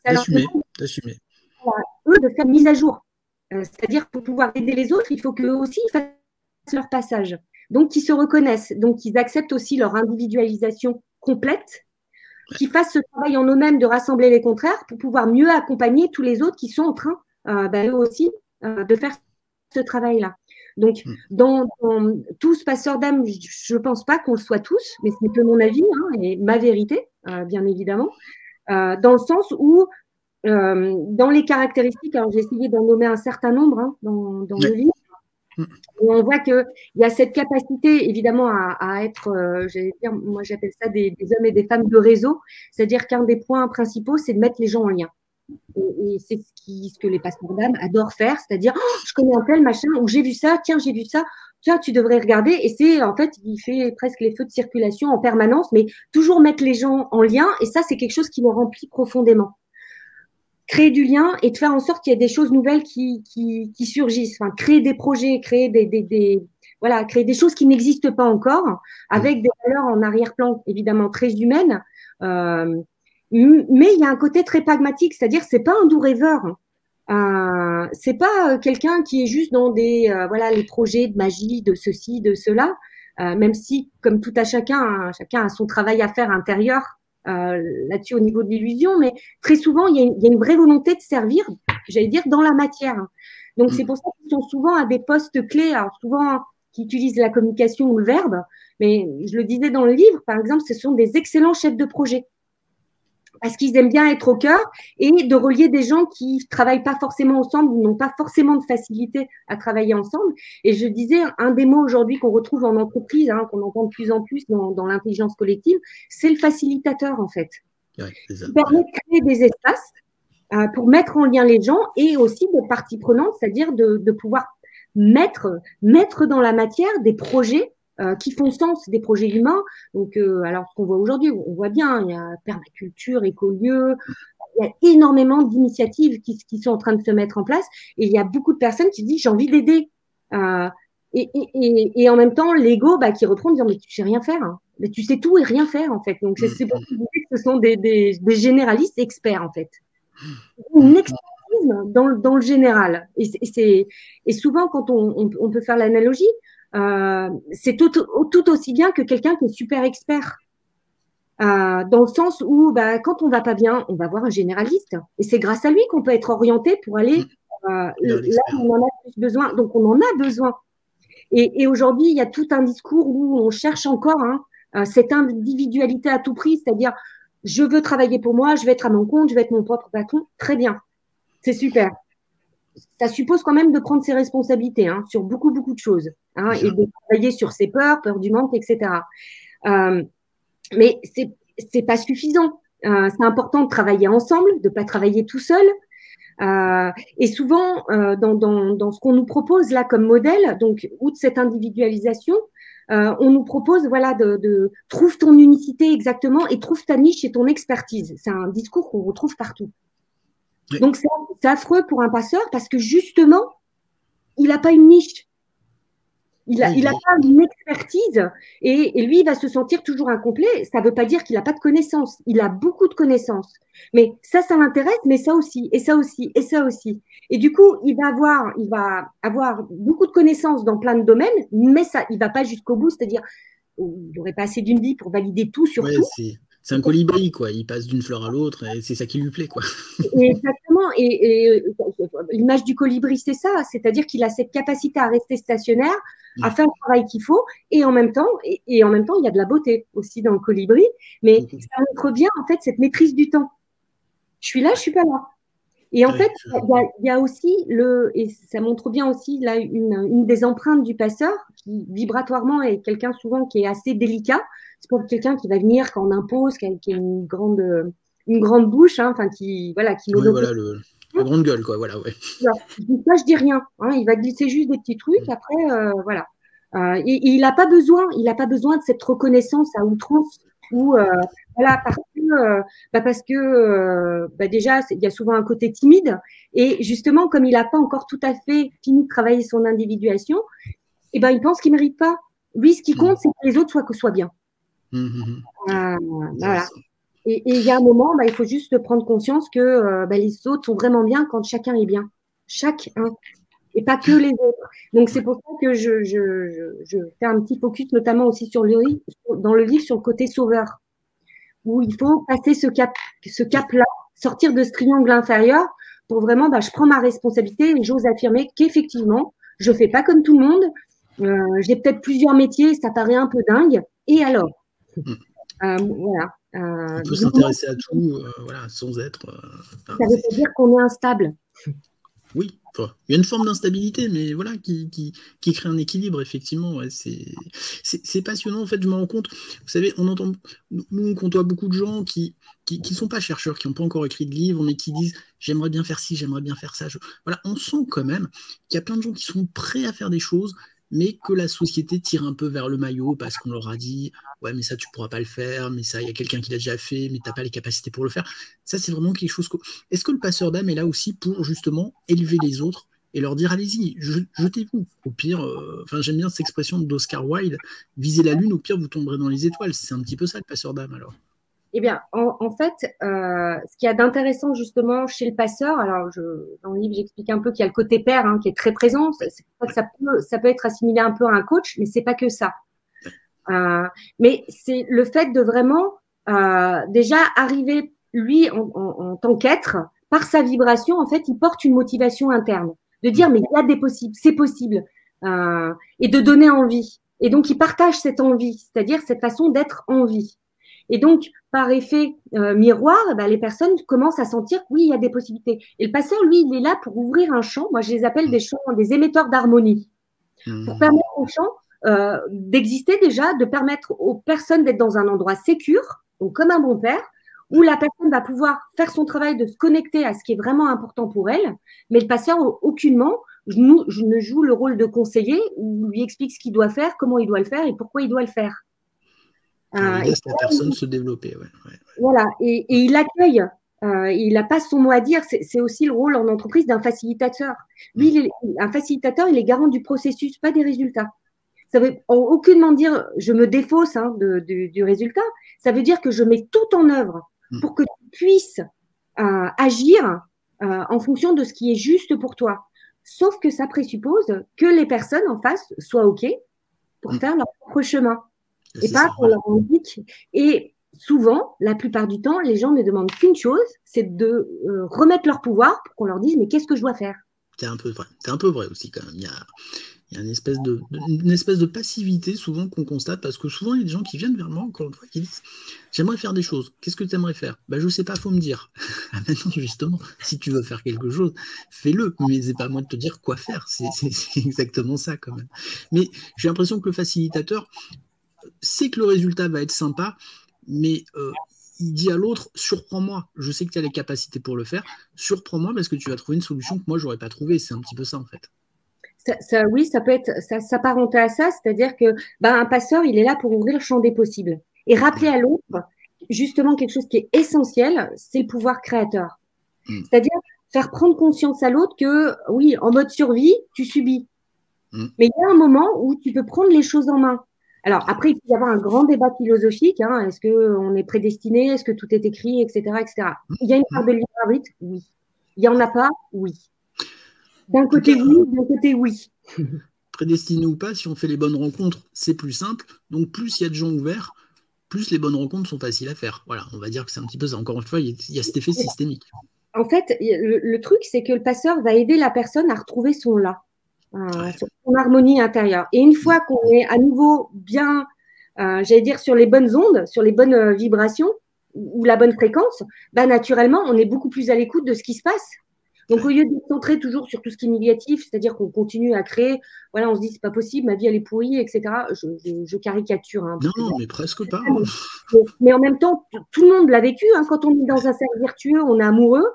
D'assumer. Eux, de faire une mise à jour. C'est-à-dire, pour pouvoir aider les autres, il faut qu'eux aussi fassent leur passage. Donc, qu'ils se reconnaissent. Donc, qu'ils acceptent aussi leur individualisation complète, qu'ils fassent ce travail en eux-mêmes de rassembler les contraires pour pouvoir mieux accompagner tous les autres qui sont en train eux aussi, de faire ce travail-là. Donc, dans tout ce passeur d'âme, je ne pense pas qu'on le soit tous, mais ce n'est que mon avis et ma vérité, bien évidemment, dans le sens où, dans les caractéristiques, alors j'ai essayé d'en nommer un certain nombre dans le livre, et on voit qu'il y a cette capacité, évidemment, à être, j'allais dire, moi j'appelle ça des hommes et des femmes de réseau, c'est-à-dire qu'un des points principaux, c'est de mettre les gens en lien. Et c'est ce que les passeurs d'âme adorent faire, c'est-à-dire je connais un tel machin, ou j'ai vu ça, tiens, j'ai vu ça, tu vois, tu devrais regarder. Et c'est, en fait, il fait presque les feux de circulation en permanence, mais toujours mettre les gens en lien. Et ça, c'est quelque chose qui le remplit profondément. Créer du lien et de faire en sorte qu'il y ait des choses nouvelles qui surgissent. Enfin, créer des projets, voilà, créer des choses qui n'existent pas encore, avec des valeurs en arrière-plan, évidemment, très humaines. Mais il y a un côté très pragmatique, c'est-à-dire c'est pas un doux rêveur. C'est pas quelqu'un qui est juste dans voilà, les projets de magie, de ceci, de cela, même si, comme tout à chacun a son travail à faire intérieur là-dessus au niveau de l'illusion, mais très souvent, il y a une vraie volonté de servir, j'allais dire, dans la matière. Donc, c'est pour ça qu'ils sont souvent à des postes clés, alors souvent qui utilisent la communication ou le verbe, mais je le disais dans le livre, par exemple, ce sont des excellents chefs de projet. Parce qu'ils aiment bien être au cœur et de relier des gens qui ne travaillent pas forcément ensemble ou n'ont pas forcément de facilité à travailler ensemble. Et je disais, un des mots aujourd'hui qu'on retrouve en entreprise, qu'on entend de plus en plus dans l'intelligence collective, c'est le facilitateur, en fait. Ouais, qui permet de créer des espaces pour mettre en lien les gens et aussi des parties prenantes, c'est-à-dire de pouvoir mettre dans la matière des projets qui font sens, des projets humains. Donc, alors, ce qu'on voit aujourd'hui, on voit bien, il y a permaculture, écolieu, il y a énormément d'initiatives qui sont en train de se mettre en place et il y a beaucoup de personnes qui se disent j'ai envie d'aider. Et en même temps, l'ego qui reprend en disant mais tu sais rien faire, hein. Mais tu sais tout et rien faire en fait. Donc, c'est pour ça que ce sont des généralistes experts en fait. Une expertise dans le général. Et souvent, quand on peut faire l'analogie, c'est tout aussi bien que quelqu'un qui est super expert. Dans le sens où quand on va pas bien, on va voir un généraliste. Et c'est grâce à lui qu'on peut être orienté pour aller là où on en a plus besoin. Donc, on en a besoin. Et aujourd'hui, il y a tout un discours où on cherche encore cette individualité à tout prix, c'est-à-dire je veux travailler pour moi, je vais être à mon compte, je vais être mon propre patron. Très bien, c'est super. Ça suppose quand même de prendre ses responsabilités sur beaucoup, beaucoup de choses et de travailler sur ses peurs du manque, etc. Mais c'est pas suffisant. C'est important de travailler ensemble, de pas travailler tout seul. Et souvent, dans ce qu'on nous propose là comme modèle, donc outre cette individualisation, on nous propose de trouve ton unicité exactement et trouve ta niche et ton expertise. C'est un discours qu'on retrouve partout. Oui. Donc c'est affreux pour un passeur parce que justement, il n'a pas une niche. Il n'a pas une expertise et lui, il va se sentir toujours incomplet. Ça ne veut pas dire qu'il n'a pas de connaissances. Il a beaucoup de connaissances. Mais ça l'intéresse, mais ça aussi, et ça aussi, et ça aussi. Et du coup, il va avoir beaucoup de connaissances dans plein de domaines, mais il ne va pas jusqu'au bout, c'est-à-dire il n'aurait pas assez d'une vie pour valider tout sur tout. C'est un colibri, quoi. Il passe d'une fleur à l'autre et c'est ça qui lui plaît, quoi. Exactement. Et l'image du colibri, c'est ça. C'est-à-dire qu'il a cette capacité à rester stationnaire, à faire le travail qu'il faut. Et en même temps, il y a de la beauté aussi dans le colibri. Mais ça montre bien, en fait, cette maîtrise du temps. Je suis là, je suis pas là. Et en fait, il y a aussi et ça montre bien aussi là une des empreintes du passeur qui vibratoirement est quelqu'un souvent qui est assez délicat. C'est pas quelqu'un qui va venir quand on impose, qui a une grande bouche, qui la grande gueule, quoi. Voilà, ouais. Je dis rien. Il va glisser juste des petits trucs. Après, voilà. Et il n'a pas besoin de cette reconnaissance à outrance. Parce que déjà, il y a souvent un côté timide. Et justement, comme il n'a pas encore tout à fait fini de travailler son individuation, il pense qu'il ne mérite pas. Lui, ce qui compte, c'est que les autres soient bien. Voilà. Et il y a un moment, il faut juste prendre conscience que les autres sont vraiment bien quand chacun est bien. Chacun. Et pas que les autres. Donc, c'est pour ça que je fais un petit focus, notamment aussi dans le livre, sur le côté sauveur, où il faut passer ce cap-là, sortir de ce triangle inférieur pour vraiment, je prends ma responsabilité et j'ose affirmer qu'effectivement, je fais pas comme tout le monde. J'ai peut-être plusieurs métiers, ça paraît un peu dingue. Et alors voilà. On peut s'intéresser à tout, sans être. Ça veut pas dire qu'on est instable. Oui, il y a une forme d'instabilité, mais voilà, qui crée un équilibre, effectivement. Ouais, c'est passionnant, en fait, je me rends compte. Vous savez, nous, on côtoie beaucoup de gens qui sont pas chercheurs, qui n'ont pas encore écrit de livre, mais qui disent j'aimerais bien faire ci, j'aimerais bien faire ça. Voilà, on sent quand même qu'il y a plein de gens qui sont prêts à faire des choses, mais que la société tire un peu vers le maillot parce qu'on leur a dit « Ouais, mais ça, tu ne pourras pas le faire, mais ça, il y a quelqu'un qui l'a déjà fait, mais tu n'as pas les capacités pour le faire. » Ça, c'est vraiment quelque chose… Est-ce que le passeur d'âme est là aussi pour, justement, élever les autres et leur dire « Allez-y, jetez-vous. Au pire, j'aime bien cette expression d'Oscar Wilde, visez la lune, au pire, vous tomberez dans les étoiles. » C'est un petit peu ça, le passeur d'âme, alors. Eh bien, en fait, ce qu'il y a d'intéressant justement chez le passeur, alors dans le livre, j'explique un peu qu'il y a le côté père qui est très présent. Ça peut être assimilé un peu à un coach, mais c'est pas que ça. Mais c'est le fait de vraiment déjà arriver, lui, en tant qu'être, par sa vibration, en fait, il porte une motivation interne. De dire, mais il y a des possibles, c'est possible. Et de donner envie. Et donc, il partage cette envie, c'est-à-dire cette façon d'être en vie. Et donc, par effet miroir, les personnes commencent à sentir que oui, il y a des possibilités. Et le passeur, lui, il est là pour ouvrir un champ. Moi, je les appelle des champs, des émetteurs d'harmonie. Pour permettre au champ d'exister déjà, de permettre aux personnes d'être dans un endroit sécure, donc comme un bon père, où la personne va pouvoir faire son travail de se connecter à ce qui est vraiment important pour elle. Mais le passeur, aucunement, je ne joue le rôle de conseiller ou lui explique ce qu'il doit faire, comment il doit le faire et pourquoi il doit le faire. Il laisse la personne se développer. Ouais. Voilà, et il accueille, il n'a pas son mot à dire. C'est aussi le rôle en entreprise d'un facilitateur. Lui, un facilitateur, il est garant du processus, pas des résultats. Ça veut aucunement dire je me défausse du résultat. Ça veut dire que je mets tout en œuvre pour que tu puisses agir en fonction de ce qui est juste pour toi. Sauf que ça présuppose que les personnes en face soient OK pour faire leur propre chemin. Et pas qu'on leur indique. Et souvent, la plupart du temps, les gens ne demandent qu'une chose, c'est de remettre leur pouvoir pour qu'on leur dise mais qu'est-ce que je dois faire? C'est un peu vrai. C'est un peu vrai aussi quand même. Il y a une espèce de passivité souvent qu'on constate parce que souvent il y a des gens qui viennent vers moi encore une fois qui disent j'aimerais faire des choses. Qu'est-ce que tu aimerais faire? Je sais pas, faut me dire. Maintenant justement, si tu veux faire quelque chose, fais-le. Mais c'est pas à moi de te dire quoi faire. C'est exactement ça quand même. Mais j'ai l'impression que le facilitateur sait que le résultat va être sympa, mais il dit à l'autre, surprends-moi, je sais que tu as les capacités pour le faire, surprends-moi parce que tu vas trouver une solution que moi, je n'aurais pas trouvée. C'est un petit peu ça, en fait. Oui, ça peut être, ça s'apparenter à ça, c'est-à-dire que un passeur, il est là pour ouvrir le champ des possibles et rappeler à l'autre, justement, quelque chose qui est essentiel, c'est le pouvoir créateur. C'est-à-dire faire prendre conscience à l'autre que, oui, en mode survie, tu subis. Mais il y a un moment où tu peux prendre les choses en main. Alors, après, il peut y avoir un grand débat philosophique. Est-ce qu'on est prédestiné? Est-ce que tout est écrit, etc., etc. Il y a une part de libre arbitre? Oui. Il n'y en a pas? Oui. D'un côté, oui. D'un côté, oui. Prédestiné ou pas, si on fait les bonnes rencontres, c'est plus simple. Donc, plus il y a de gens ouverts, plus les bonnes rencontres sont faciles à faire. Voilà, on va dire que c'est un petit peu ça. Encore une fois, il y a cet effet systémique. En fait, le truc, c'est que le passeur va aider la personne à retrouver son là. Son harmonie intérieure. Et une fois qu'on est à nouveau bien, j'allais dire, sur les bonnes ondes, sur les bonnes vibrations ou la bonne fréquence, naturellement, on est beaucoup plus à l'écoute de ce qui se passe. Donc, au lieu de se centrer toujours sur tout ce qui est négatif, c'est-à-dire qu'on continue à créer, voilà, on se dit, c'est pas possible, ma vie, elle est pourrie, etc. Je caricature. Non, mais presque pas. Mais en même temps, tout le monde l'a vécu. Quand on est dans un cercle vertueux, on est amoureux,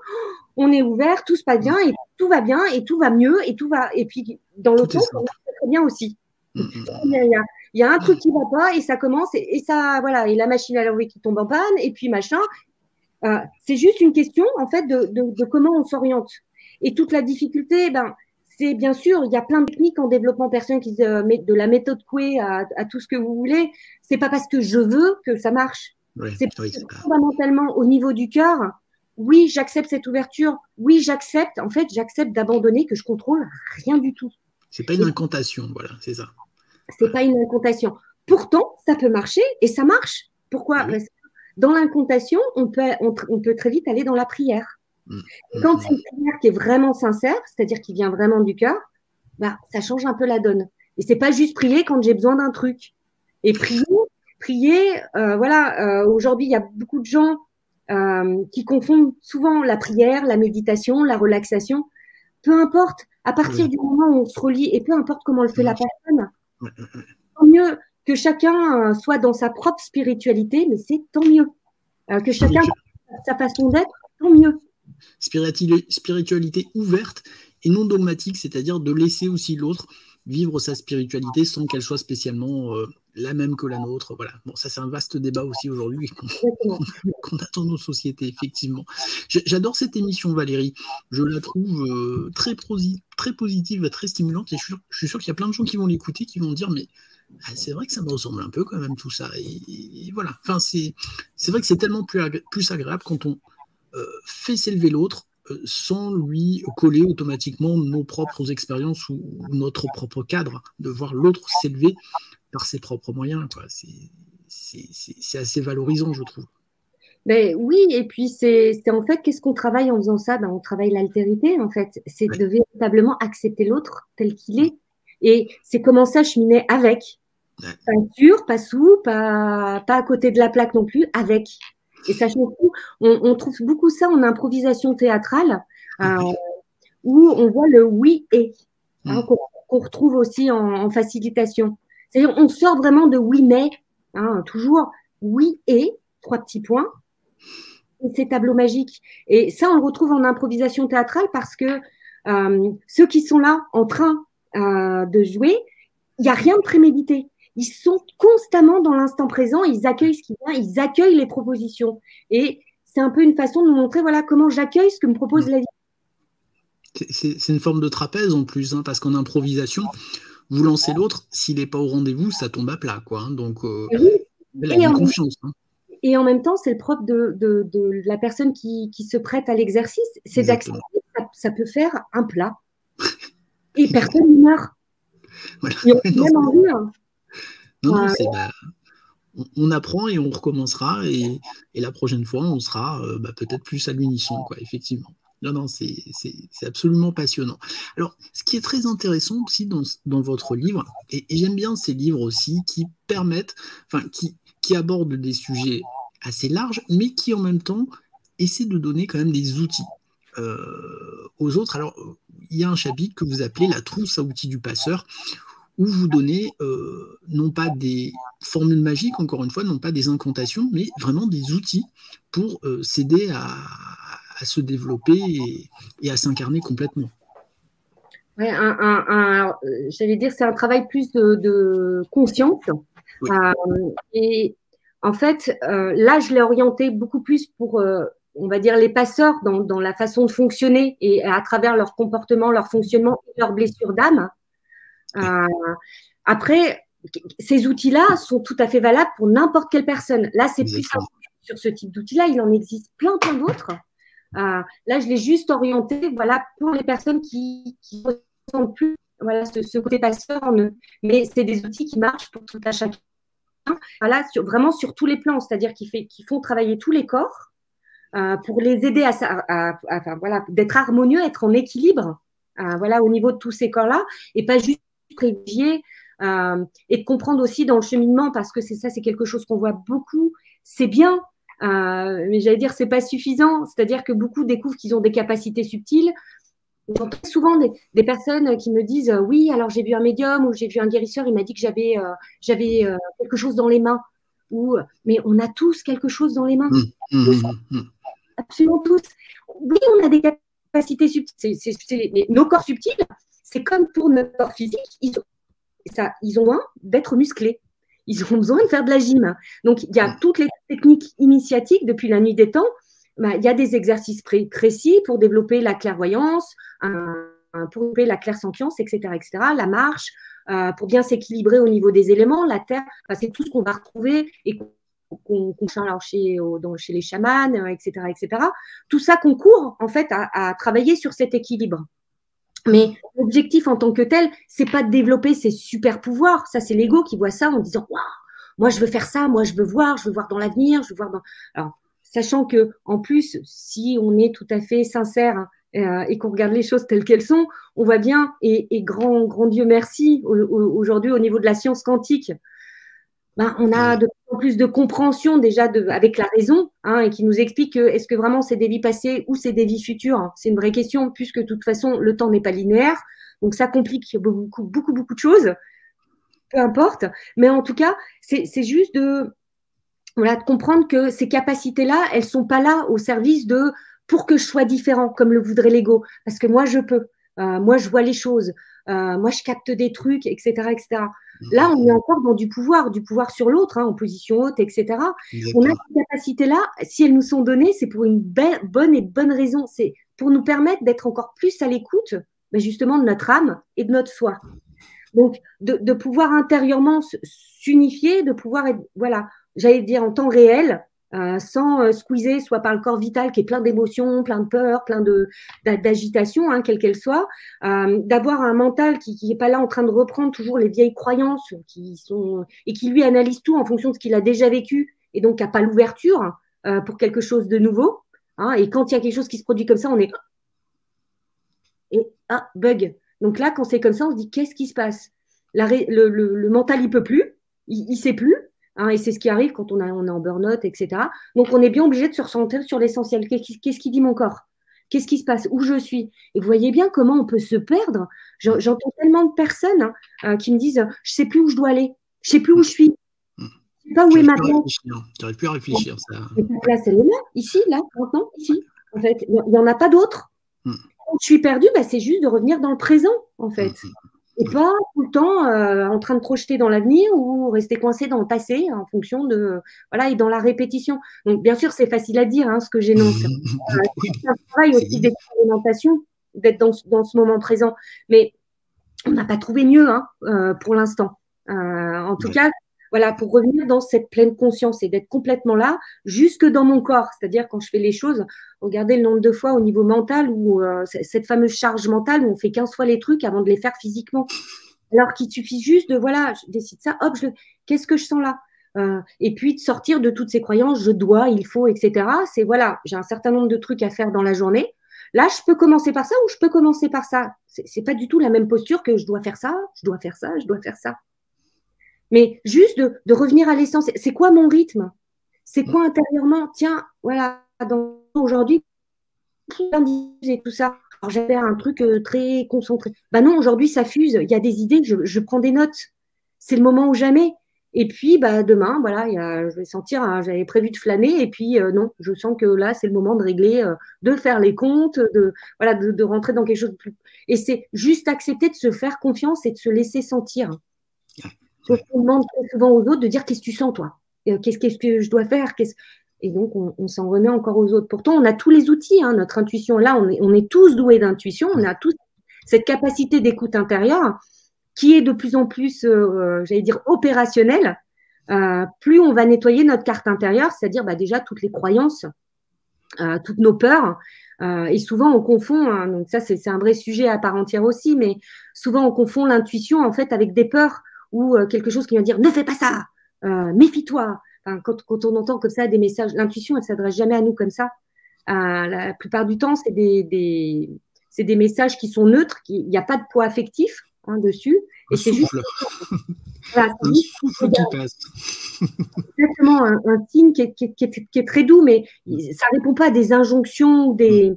on est ouvert, tout se passe bien, et tout va bien, et tout va mieux, et puis dans l'autre sens, on va très bien aussi. Il y a un truc qui ne va pas, et ça commence, et ça, voilà, et la machine à laver qui tombe en panne, et puis machin. C'est juste une question, en fait, de comment on s'oriente. Et toute la difficulté, c'est bien sûr, il y a plein de techniques en développement personnel qui mettent de la méthode Coué à tout ce que vous voulez. C'est pas parce que je veux que ça marche. C'est fondamentalement au niveau du cœur. Oui, j'accepte cette ouverture. Oui, j'accepte d'abandonner, que je contrôle rien du tout. C'est pas une incantation, voilà, c'est ça. C'est pas une incantation. Pourtant, ça peut marcher et ça marche. Pourquoi? Parce que dans l'incantation, on peut très vite aller dans la prière. Quand c'est une prière qui est vraiment sincère, c'est-à-dire qui vient vraiment du cœur, ça change un peu la donne. Et c'est pas juste prier quand j'ai besoin d'un truc. Et prier, aujourd'hui, il y a beaucoup de gens qui confondent souvent la prière, la méditation, la relaxation. Peu importe, à partir du moment où on se relie, et peu importe comment le fait la personne, tant mieux que chacun soit dans sa propre spiritualité, mais c'est tant mieux. Que chacun sa façon d'être, tant mieux. Spiritualité ouverte et non dogmatique, c'est-à-dire de laisser aussi l'autre vivre sa spiritualité sans qu'elle soit spécialement la même que la nôtre. Voilà. Bon, ça c'est un vaste débat aussi aujourd'hui qu'on a dans nos sociétés, effectivement. J'adore cette émission, Valérie. Je la trouve très positive, très stimulante, et je suis sûr qu'il y a plein de gens qui vont l'écouter, qui vont dire, mais c'est vrai que ça me ressemble un peu quand même tout ça. Et voilà. Enfin, c'est vrai que c'est tellement plus agréable quand on fait s'élever l'autre sans lui coller automatiquement nos propres expériences ou notre propre cadre, de voir l'autre s'élever par ses propres moyens, quoi. C'est assez valorisant, je trouve. Ben oui, et puis c'est en fait, qu'est-ce qu'on travaille en faisant ça? Ben, on travaille l'altérité, en fait. C'est de véritablement accepter l'autre tel qu'il est. Et c'est commencer à cheminer avec. Pas sur, pas sous, pas à côté de la plaque non plus, avec. Et ça change tout. On trouve beaucoup ça en improvisation théâtrale, où on voit le oui et, qu'on retrouve aussi en facilitation. C'est-à-dire, on sort vraiment de oui mais, toujours oui et, 3 petits points, et ces tableaux magiques. Et ça, on le retrouve en improvisation théâtrale parce que ceux qui sont là en train de jouer, il n'y a rien de prémédité. Ils sont constamment dans l'instant présent, ils accueillent ce qui vient, ils accueillent les propositions. Et c'est un peu une façon de nous montrer comment j'accueille ce que me propose la vie. C'est une forme de trapèze en plus, parce qu'en improvisation, vous lancez l'autre, s'il n'est pas au rendez-vous, ça tombe à plat, quoi. Donc, la confiance. Et en même temps, c'est le propre de la personne qui se prête à l'exercice, c'est d'accepter que ça peut faire un plat. Et personne ne meurt. Voilà. Et on peut même en rire. Non, on apprend et on recommencera, et la prochaine fois, on sera peut-être plus à l'unisson, quoi, effectivement. Non, c'est absolument passionnant. Alors, ce qui est très intéressant aussi dans votre livre, et j'aime bien ces livres aussi qui permettent, qui abordent des sujets assez larges, mais qui en même temps essaient de donner quand même des outils aux autres. Alors, il y a un chapitre que vous appelez la trousse à outils du passeur, où vous donnez non pas des formules magiques, encore une fois, non pas des incantations, mais vraiment des outils pour s'aider à se développer et à s'incarner complètement. Ouais, j'allais dire, c'est un travail plus de conscience. Oui. Et en fait, là, je l'ai orienté beaucoup plus pour, on va dire, les passeurs dans la façon de fonctionner et à travers leur comportement, leur fonctionnement et leurs blessures d'âme. Après, ces outils-là sont tout à fait valables pour n'importe quelle personne. Là, c'est plus simple sur ce type d'outils-là. Il en existe plein d'autres. Là, je l'ai juste orienté, pour les personnes qui ressentent plus, ce côté passeur en eux. Mais c'est des outils qui marchent pour tout à chacun. Vraiment sur tous les plans, c'est-à-dire qu'ils font travailler tous les corps pour les aider d'être harmonieux, être en équilibre, au niveau de tous ces corps-là, et pas juste privilégier et de comprendre aussi dans le cheminement, parce que c'est quelque chose qu'on voit beaucoup. C'est bien, mais j'allais dire c'est pas suffisant. C'est-à-dire que beaucoup découvrent qu'ils ont des capacités subtiles. J'entends souvent des personnes qui me disent oui, alors j'ai vu un médium ou j'ai vu un guérisseur, il m'a dit que j'avais quelque chose dans les mains. Mais on a tous quelque chose dans les mains. Absolument tous. Oui, on a des capacités subtiles. Nos corps subtils, c'est comme pour notre corps physique, ils ont besoin d'être musclés. Ils ont besoin de faire de la gym. Donc, il y a toutes les techniques initiatiques depuis la nuit des temps. Il y a des exercices précis pour développer la clairvoyance, pour développer la clairsentience, etc., la marche, pour bien s'équilibrer au niveau des éléments, la terre. C'est tout ce qu'on va retrouver et qu'on chez les chamans, etc., etc. Tout ça concourt, en fait, à travailler sur cet équilibre. Mais l'objectif en tant que tel, c'est pas de développer ses super pouvoirs. Ça, c'est l'ego qui voit ça en disant waouh, moi je veux faire ça, moi je veux voir dans l'avenir, je veux voir dans. Alors, sachant que en plus, si on est tout à fait sincère et qu'on regarde les choses telles qu'elles sont, on voit bien et grand Dieu merci aujourd'hui au niveau de la science quantique. On a de plus en plus de compréhension déjà avec la raison, et qui nous explique que est-ce que vraiment c'est des vies passées ou c'est des vies futures. C'est une vraie question puisque de toute façon le temps n'est pas linéaire, donc ça complique beaucoup de choses. Peu importe, mais en tout cas c'est juste de comprendre que ces capacités-là, elles sont pas là au service pour que je sois différent comme le voudrait l'ego, parce que moi je peux. Moi, je vois les choses. moi je capte des trucs, etc., etc. Là, on est encore dans du pouvoir sur l'autre, hein, en position haute, etc. On a ces capacités-là, si elles nous sont données, c'est pour une bonne raison. C'est pour nous permettre d'être encore plus à l'écoute, justement, de notre âme et de notre soi. Donc, de pouvoir intérieurement s'unifier, de pouvoir être, voilà, j'allais dire en temps réel, sans squeezer, soit par le corps vital qui est plein d'émotions, plein de peur, plein d'agitation, hein, quelle qu'elle soit, d'avoir un mental qui n'est pas là en train de reprendre toujours les vieilles croyances et qui lui analyse tout en fonction de ce qu'il a déjà vécu et donc qui n'a pas l'ouverture pour quelque chose de nouveau. Hein, et quand il y a quelque chose qui se produit comme ça, on est bug. Donc là, quand c'est comme ça, on se dit qu'est-ce qui se passe? Le mental, il peut plus, il sait plus. Hein, et c'est ce qui arrive quand on est en burn-out, etc. Donc, on est bien obligé de se recentrer sur l'essentiel. Qu'est-ce qui dit mon corps? Qu'est-ce qui se passe? Où je suis? Et vous voyez bien comment on peut se perdre. J'entends tellement de personnes qui me disent « je ne sais plus où je dois aller, je ne sais plus où je suis, je ne sais pas où est ma place. » Tu n'arrives plus à réfléchir. Ça. Et ta place, elle est là, ici, là, maintenant, ici. En fait, il n'y en a pas d'autre. Quand je suis perdue, c'est juste de revenir dans le présent, en fait. Et pas tout le temps en train de projeter dans l'avenir ou rester coincé dans le passé en fonction de voilà et dans la répétition. Donc bien sûr c'est facile à dire ce que j'énonce. C'est un travail aussi d'expérimentation, d'être dans ce moment présent. Mais on n'a pas trouvé mieux pour l'instant. En tout cas, voilà, pour revenir dans cette pleine conscience et d'être complètement là, jusque dans mon corps. C'est-à-dire quand je fais les choses, regardez le nombre de fois au niveau mental où cette fameuse charge mentale où on fait 15 fois les trucs avant de les faire physiquement. Alors qu'il suffit juste de, voilà, je décide ça, hop, qu'est-ce que je sens là et puis de sortir de toutes ces croyances, je dois, il faut, etc. C'est voilà, j'ai un certain nombre de trucs à faire dans la journée. Là, je peux commencer par ça ou je peux commencer par ça. C'est pas du tout la même posture que je dois faire ça, je dois faire ça, je dois faire ça. Mais juste de revenir à l'essence. C'est quoi mon rythme? C'est quoi intérieurement? Tiens, voilà, aujourd'hui, et tout ça. Alors, j'avais un truc très concentré. Non, aujourd'hui, ça fuse. Il y a des idées, je prends des notes. C'est le moment ou jamais. Et puis, demain, voilà, je vais sentir, j'avais prévu de flâner. Et puis, non, je sens que là, c'est le moment de régler, de faire les comptes, de rentrer dans quelque chose de plus. Et c'est juste accepter de se faire confiance et de se laisser sentir. On demande très souvent aux autres de dire qu'est-ce que tu sens, toi? Qu'est-ce que je dois faire? Et donc, on s'en remet encore aux autres. Pourtant, on a tous les outils, notre intuition. Là, on est tous doués d'intuition. On a tous cette capacité d'écoute intérieure qui est de plus en plus, j'allais dire, opérationnelle. Plus on va nettoyer notre carte intérieure, c'est-à-dire déjà toutes les croyances, toutes nos peurs. Et souvent, on confond, donc ça, c'est un vrai sujet à part entière aussi, mais souvent, on confond l'intuition, en fait, avec des peurs ou quelque chose qui va dire « ne fais pas ça, méfie-toi ». Quand on entend comme ça des messages, l'intuition, elle ne s'adresse jamais à nous comme ça. La plupart du temps, c'est des messages qui sont neutres, il n'y a pas de poids affectif dessus. Et c'est juste voilà, un souffle qui passe. Exactement, un signe qui est très doux, mais ça ne répond pas à des injonctions qui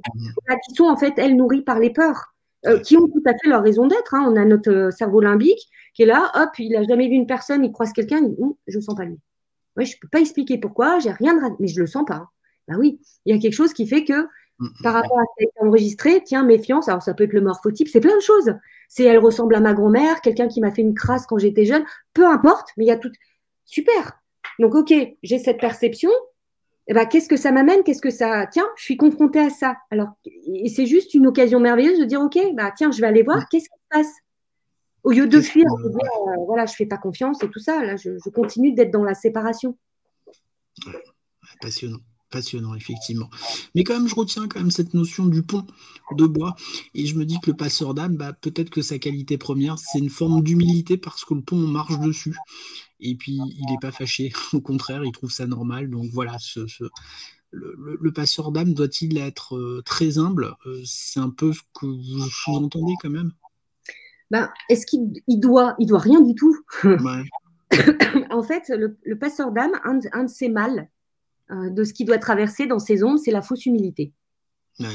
sont en fait, elles, nourries par les peurs. Qui ont tout à fait leur raison d'être. On a notre cerveau limbique qui est là, hop, il n'a jamais vu une personne, il croise quelqu'un, il dit je ne sens pas lui. Ouais, je ne peux pas expliquer pourquoi, j'ai rien mais je ne le sens pas. Oui, il y a quelque chose qui fait que par rapport à ce qui a été enregistré, tiens, méfiance, alors ça peut être le morphotype, c'est plein de choses. C'est elle ressemble à ma grand-mère, quelqu'un qui m'a fait une crasse quand j'étais jeune, peu importe, mais il y a tout. Super. Donc, ok, j'ai cette perception. Qu'est-ce que ça m'amène? Qu'est-ce que ça. Tiens, je suis confrontée à ça. Alors, et c'est juste une occasion merveilleuse de dire, ok, tiens, je vais aller voir, qu'est-ce qui se passe? Au lieu de fuir, de dire, voilà, je ne fais pas confiance et tout ça, là, je continue d'être dans la séparation. Passionnant, effectivement. Mais quand même, je retiens quand même cette notion du pont de bois. Et je me dis que le passeur d'âme, peut-être que sa qualité première, c'est une forme d'humilité parce que le pont, on marche dessus. Et puis, il n'est pas fâché. Au contraire, il trouve ça normal. Donc voilà, le passeur d'âme doit-il être très humble? C'est un peu ce que vous sous-entendez quand même. Est-ce qu'il doit rien du tout? Ouais. En fait, le passeur d'âme, un de ses mâles, de ce qu'il doit traverser dans ses ondes, c'est la fausse humilité. Ouais.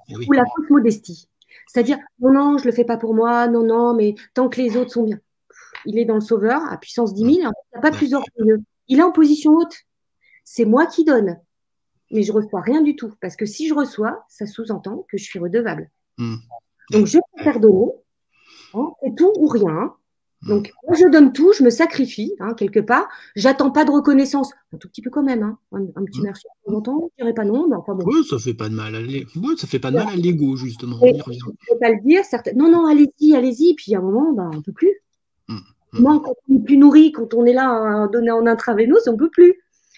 Oui. Ou la fausse modestie. C'est-à-dire, non, je ne le fais pas pour moi, non, mais tant que les autres sont bien. Il est dans le sauveur, à puissance 10 000, il n'y a pas plus orgueilleux. Il est en position haute. C'est moi qui donne, mais je ne reçois rien du tout. Parce que si je reçois, ça sous-entend que je suis redevable. Donc, je peux faire donner, hein, c'est tout ou rien. Hein. Donc, moi, je donne tout, je me sacrifie, hein, quelque part. J'attends pas de reconnaissance. Un tout petit peu quand même, hein. Un petit merci de temps en temps, je dirais pas non, mais enfin bon. Oui, ça fait pas de mal à ça fait pas de mal à l'ego, justement. Et On y revient. je ne peux pas le dire. Non, non, allez-y, allez-y. Puis à un moment, on ne peut plus. Quand on n'est plus nourri, quand on est là à donner en intraveineuse, on ne peut plus.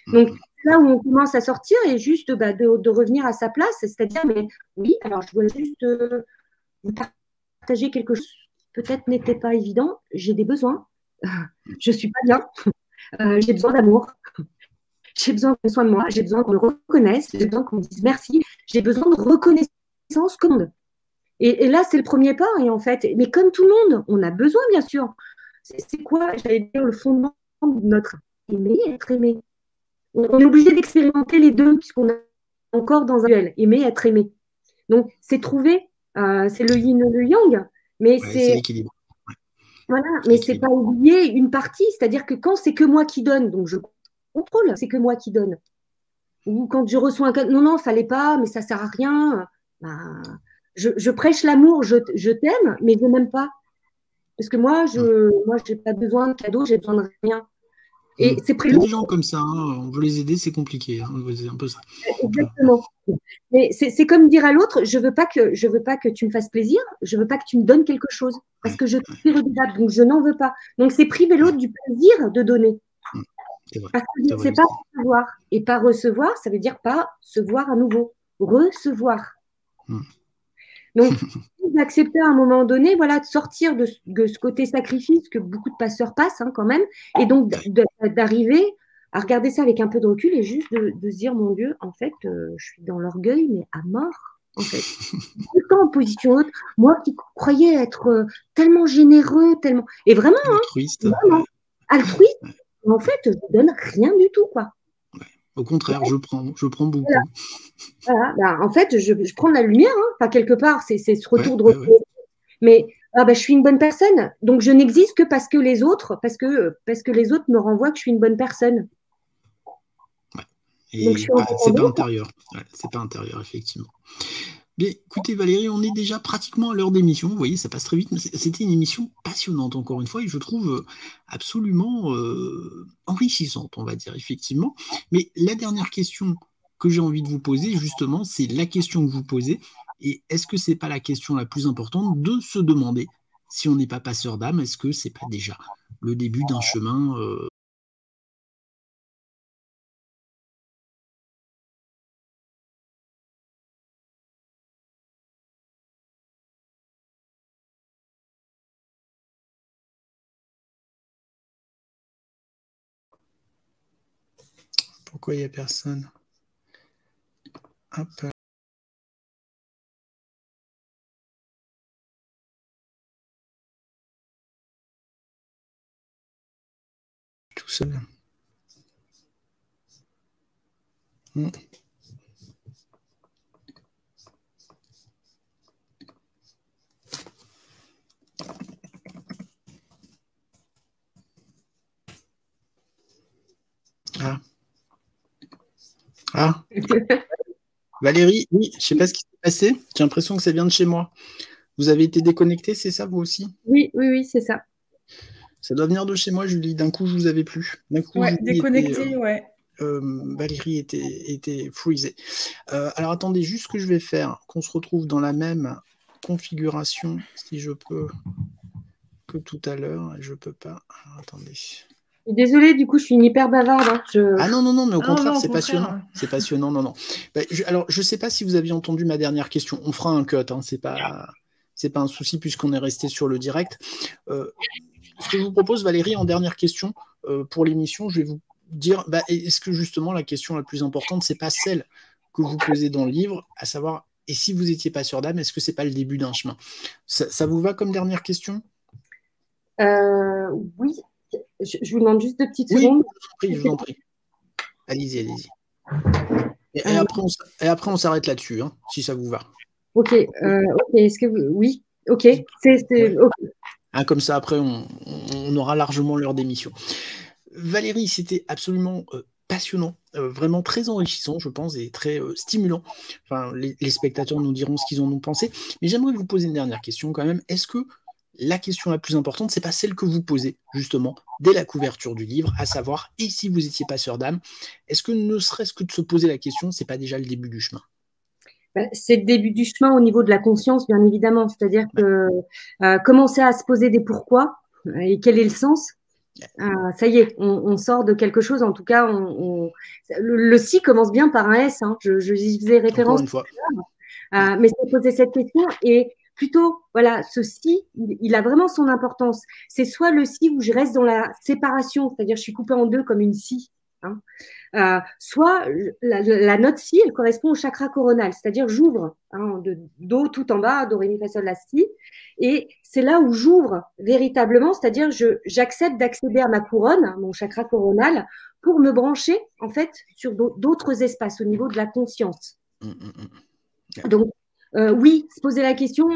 Donc, là où on commence à sortir et juste de revenir à sa place, c'est-à-dire, mais oui, alors je dois juste vous partager quelque chose qui peut-être n'était pas évident. J'ai des besoins. Je ne suis pas bien. J'ai besoin d'amour. J'ai besoin qu'on soigne de moi. J'ai besoin qu'on me reconnaisse. J'ai besoin qu'on me dise merci. J'ai besoin de reconnaissance comme monde. Et là, c'est le premier pas. Et en fait, mais comme tout le monde, on a besoin, bien sûr. C'est quoi, j'allais dire, le fondement de notre aimer, être aimé. On est obligé d'expérimenter les deux, puisqu'on est encore dans un duel, aimer, être aimé. Donc, c'est trouver, c'est le yin et le yang, mais c'est l'équilibre. Voilà, mais c'est pas oublier une partie, c'est-à-dire que quand c'est que moi qui donne, donc je contrôle, c'est que moi qui donne. Ou quand je reçois un cadeau, non, non, fallait pas, mais ça sert à rien. Je prêche l'amour, je t'aime, mais je m'aime pas. Parce que moi, j'ai pas besoin de cadeaux, j'ai besoin de rien. Et c'est il y a des gens comme ça, hein, on veut les aider, c'est compliqué. Hein, c'est un peu ça. Exactement. Mais c'est comme dire à l'autre, je veux pas que tu me fasses plaisir, je veux pas que tu me donnes quelque chose, parce que je suis redevable, donc je n'en veux pas. Donc c'est priver l'autre du plaisir de donner. Parce que je ne sais pas recevoir. Et pas recevoir, ça veut dire pas se voir à nouveau. Recevoir. Donc, d'accepter à un moment donné, voilà, de sortir de ce côté sacrifice que beaucoup de passeurs passent quand même, et donc d'arriver à regarder ça avec un peu de recul et juste de se dire, mon Dieu, en fait, je suis dans l'orgueil, mais à mort, en fait. Tout le temps en position haute, moi qui croyais être tellement généreux, tellement... Et vraiment, altruiste, altruiste, en fait, je ne donne rien du tout, quoi. Au contraire, je prends beaucoup. Voilà. En fait, je prends de la lumière, quelque part, c'est ce retour de retour. Mais je suis une bonne personne, donc je n'existe que parce que les autres me renvoient que je suis une bonne personne. Et donc, c'est pas intérieur. C'est pas intérieur, effectivement. Mais écoutez Valérie, on est déjà pratiquement à l'heure d'émission, vous voyez, ça passe très vite, mais c'était une émission passionnante encore une fois, et je trouve absolument enrichissante, on va dire, effectivement. Mais la dernière question que j'ai envie de vous poser, justement, c'est la question que vous posez, et est-ce que c'est pas la question la plus importante de se demander si on n'est pas passeur d'âme, est-ce que c'est pas déjà le début d'un chemin Pourquoi il n'y a personne? Hop. Tout seul. Ah. Valérie, oui, je ne sais pas ce qui s'est passé. J'ai l'impression que ça vient de chez moi. Vous avez été déconnecté, c'est ça, vous aussi? Oui, c'est ça. Ça doit venir de chez moi, Julie. D'un coup, je vous avais plus. D'un coup, déconnecté, Valérie était freezée. Alors, attendez, juste ce que je vais faire, qu'on se retrouve dans la même configuration, si je peux, que tout à l'heure. Je peux pas. Alors, attendez. Désolée, du coup, je suis une hyper bavarde. Ah non, mais au contraire, c'est passionnant. C'est passionnant, non. Alors, je ne sais pas si vous aviez entendu ma dernière question. On fera un cut, hein, c'est pas un souci puisqu'on est resté sur le direct. Ce que je vous propose, Valérie, en dernière question pour l'émission, je vais vous dire, est-ce que justement la question la plus importante, c'est pas celle que vous posez dans le livre, à savoir, et si vous n'étiez pas sûr d'âme, est-ce que c'est pas le début d'un chemin? Ça vous va comme dernière question? Oui. Je vous demande juste 2 petites secondes. Je vous en prie. Allez-y. Et après, on s'arrête là-dessus, hein, si ça vous va. Ok. Est-ce que oui. Ok. Okay. Comme ça, après, on aura largement l'heure d'émission. Valérie, c'était absolument passionnant, vraiment très enrichissant, je pense, et très stimulant. Enfin, les spectateurs nous diront ce qu'ils en ont pensé. Mais j'aimerais vous poser une dernière question quand même. Est-ce que la question la plus importante, c'est pas celle que vous posez, justement, dès la couverture du livre, à savoir, et si vous étiez passeur d'âme, est-ce que ne serait-ce que de se poser la question, c'est pas déjà le début du chemin? C'est le début du chemin au niveau de la conscience, bien évidemment. C'est-à-dire que commencer à se poser des pourquoi et quel est le sens, ça y est, on sort de quelque chose. En tout cas, le si commence bien par un S. Hein. J'y faisais référence. Encore une fois. Mais c'est poser cette question et plutôt, voilà, ce si, il a vraiment son importance. C'est soit le si où je reste dans la séparation, c'est-à-dire je suis coupée en deux comme une scie. Hein. Soit la note si, elle correspond au chakra coronal, c'est-à-dire j'ouvre de do tout en bas, do, ré, mi, fa, sol, la, si, et c'est là où j'ouvre véritablement, c'est-à-dire j'accepte d'accéder à ma couronne, mon chakra coronal, pour me brancher en fait sur d'autres espaces au niveau de la conscience. Donc oui, se poser la question,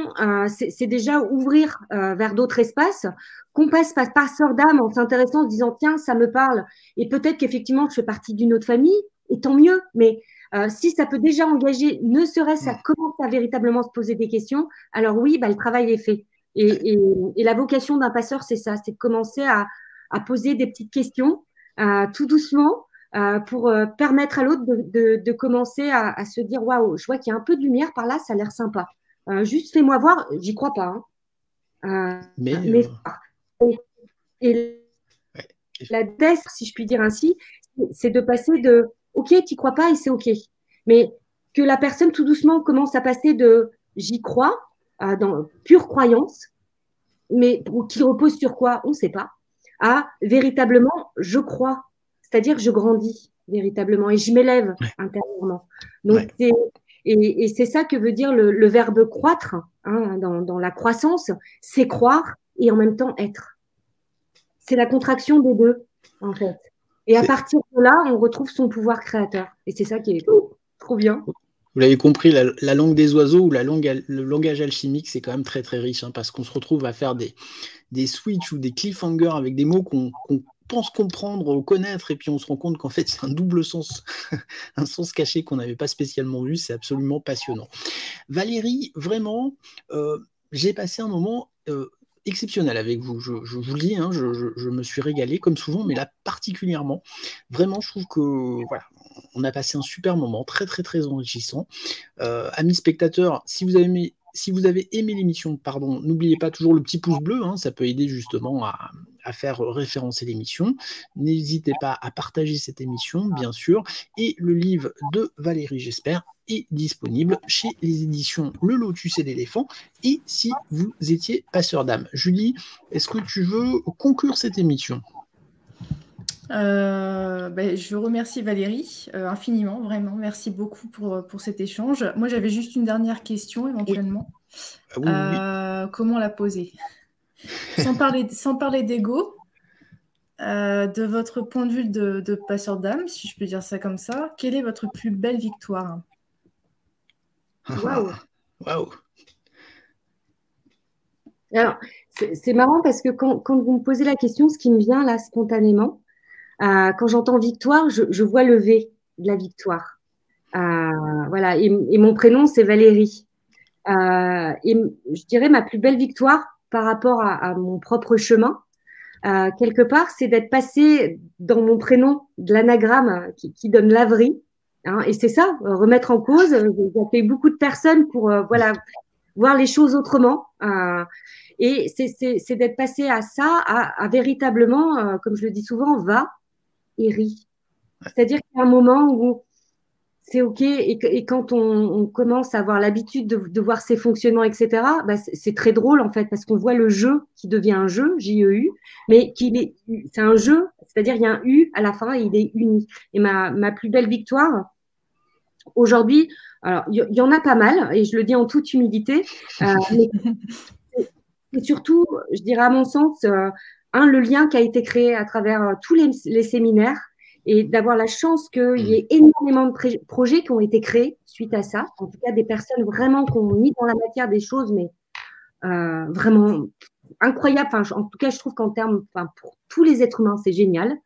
c'est déjà ouvrir vers d'autres espaces, qu'on passe par passeur d'âme en s'intéressant, en se disant tiens, ça me parle, et peut-être qu'effectivement je fais partie d'une autre famille, et tant mieux, mais si ça peut déjà engager, ne serait-ce à commencer à véritablement se poser des questions, alors oui, le travail est fait. Et la vocation d'un passeur, c'est ça, c'est de commencer à poser des petites questions, tout doucement, pour permettre à l'autre de commencer à se dire waouh, je vois qu'il y a un peu de lumière par là, ça a l'air sympa. Juste fais-moi voir, j'y crois pas. Hein. Mais et la thèse, si je puis dire ainsi, c'est de passer de ok, t'y crois pas et c'est ok. Mais que la personne tout doucement commence à passer de j'y crois dans pure croyance, mais qui repose sur quoi, on ne sait pas, à véritablement je crois. C'est-à-dire que je grandis véritablement et je m'élève intérieurement. Donc, et c'est ça que veut dire le verbe croître dans la croissance, c'est croire et en même temps être. C'est la contraction des deux, en fait. Et à partir de là, on retrouve son pouvoir créateur. Et c'est ça qui est trop bien. Vous l'avez compris, la langue des oiseaux ou le langage alchimique, c'est quand même très très riche, parce qu'on se retrouve à faire des switches ou des cliffhangers avec des mots qu'on pense comprendre, connaître, et puis on se rend compte qu'en fait c'est un double sens, un sens caché qu'on n'avait pas spécialement vu. C'est absolument passionnant. Valérie, vraiment, j'ai passé un moment exceptionnel avec vous. Je vous le dis, je me suis régalé comme souvent, mais là particulièrement. Vraiment, je trouve que voilà, on a passé un super moment, très très très enrichissant. Amis spectateurs, si vous avez aimé l'émission, n'oubliez pas toujours le petit pouce bleu, ça peut aider justement à faire référencer l'émission. N'hésitez pas à partager cette émission, bien sûr. Et le livre de Valérie, j'espère, est disponible chez les éditions Le Lotus et l'Éléphant. Et si vous étiez passeur d'âme, Julie, est-ce que tu veux conclure cette émission ? Je remercie Valérie infiniment, vraiment. Merci beaucoup pour cet échange. Moi, j'avais juste une dernière question éventuellement. Oui. Comment la poser ? Sans parler d'ego, de votre point de vue de passeur d'âme, si je peux dire ça comme ça, quelle est votre plus belle victoire ? Waouh. Alors, c'est marrant parce que quand vous me posez la question, ce qui me vient là spontanément, quand j'entends victoire, je vois le V de la victoire. Voilà, et mon prénom, c'est Valérie. Et je dirais ma plus belle victoire par rapport à mon propre chemin, quelque part, c'est d'être passé dans mon prénom de l'anagramme qui donne Lavry. Et c'est ça, remettre en cause. J'ai appelé beaucoup de personnes pour voir les choses autrement. Et c'est d'être passé à ça, à véritablement, comme je le dis souvent, va et rit. C'est-à-dire qu'il y a un moment où c'est OK, et quand on commence à avoir l'habitude de voir ses fonctionnements, etc., c'est très drôle en fait, parce qu'on voit le jeu qui devient un jeu, J-E-U, mais c'est un jeu, c'est-à-dire il y a un U à la fin et il est uni. Et ma plus belle victoire, aujourd'hui, alors il y en a pas mal, et je le dis en toute humilité, mais c'est surtout, je dirais à mon sens, le lien qui a été créé à travers tous les séminaires, et d'avoir la chance qu'il y ait énormément de projets qui ont été créés suite à ça. En tout cas, des personnes vraiment qui ont mis dans la matière des choses, mais vraiment incroyables. En tout cas, je trouve qu'en termes, pour tous les êtres humains, c'est génial.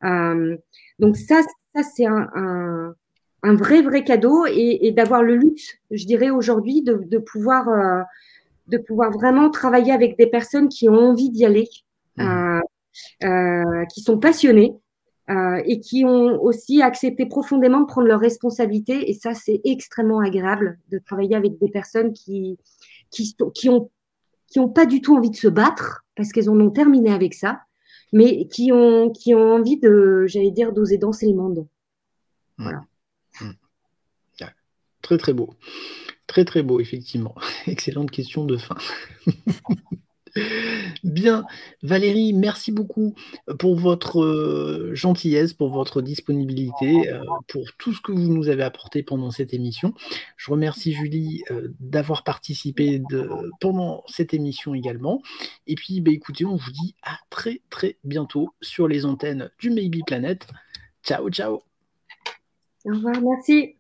Donc ça c'est un vrai cadeau, et d'avoir le luxe, je dirais aujourd'hui, de pouvoir de pouvoir vraiment travailler avec des personnes qui ont envie d'y aller, qui sont passionnées et qui ont aussi accepté profondément de prendre leurs responsabilités. Et ça, c'est extrêmement agréable de travailler avec des personnes qui ont pas du tout envie de se battre parce qu'elles en ont terminé avec ça, mais qui ont envie j'allais dire, d'oser danser le monde. Voilà. Très, très beau. Très, très beau, effectivement. Excellente question de fin. Bien, Valérie, merci beaucoup pour votre gentillesse, pour votre disponibilité, pour tout ce que vous nous avez apporté pendant cette émission. Je remercie Julie d'avoir participé pendant cette émission également. Et puis, écoutez, on vous dit à très, très bientôt sur les antennes du Maybe Planet. Ciao, ciao. Au revoir, merci.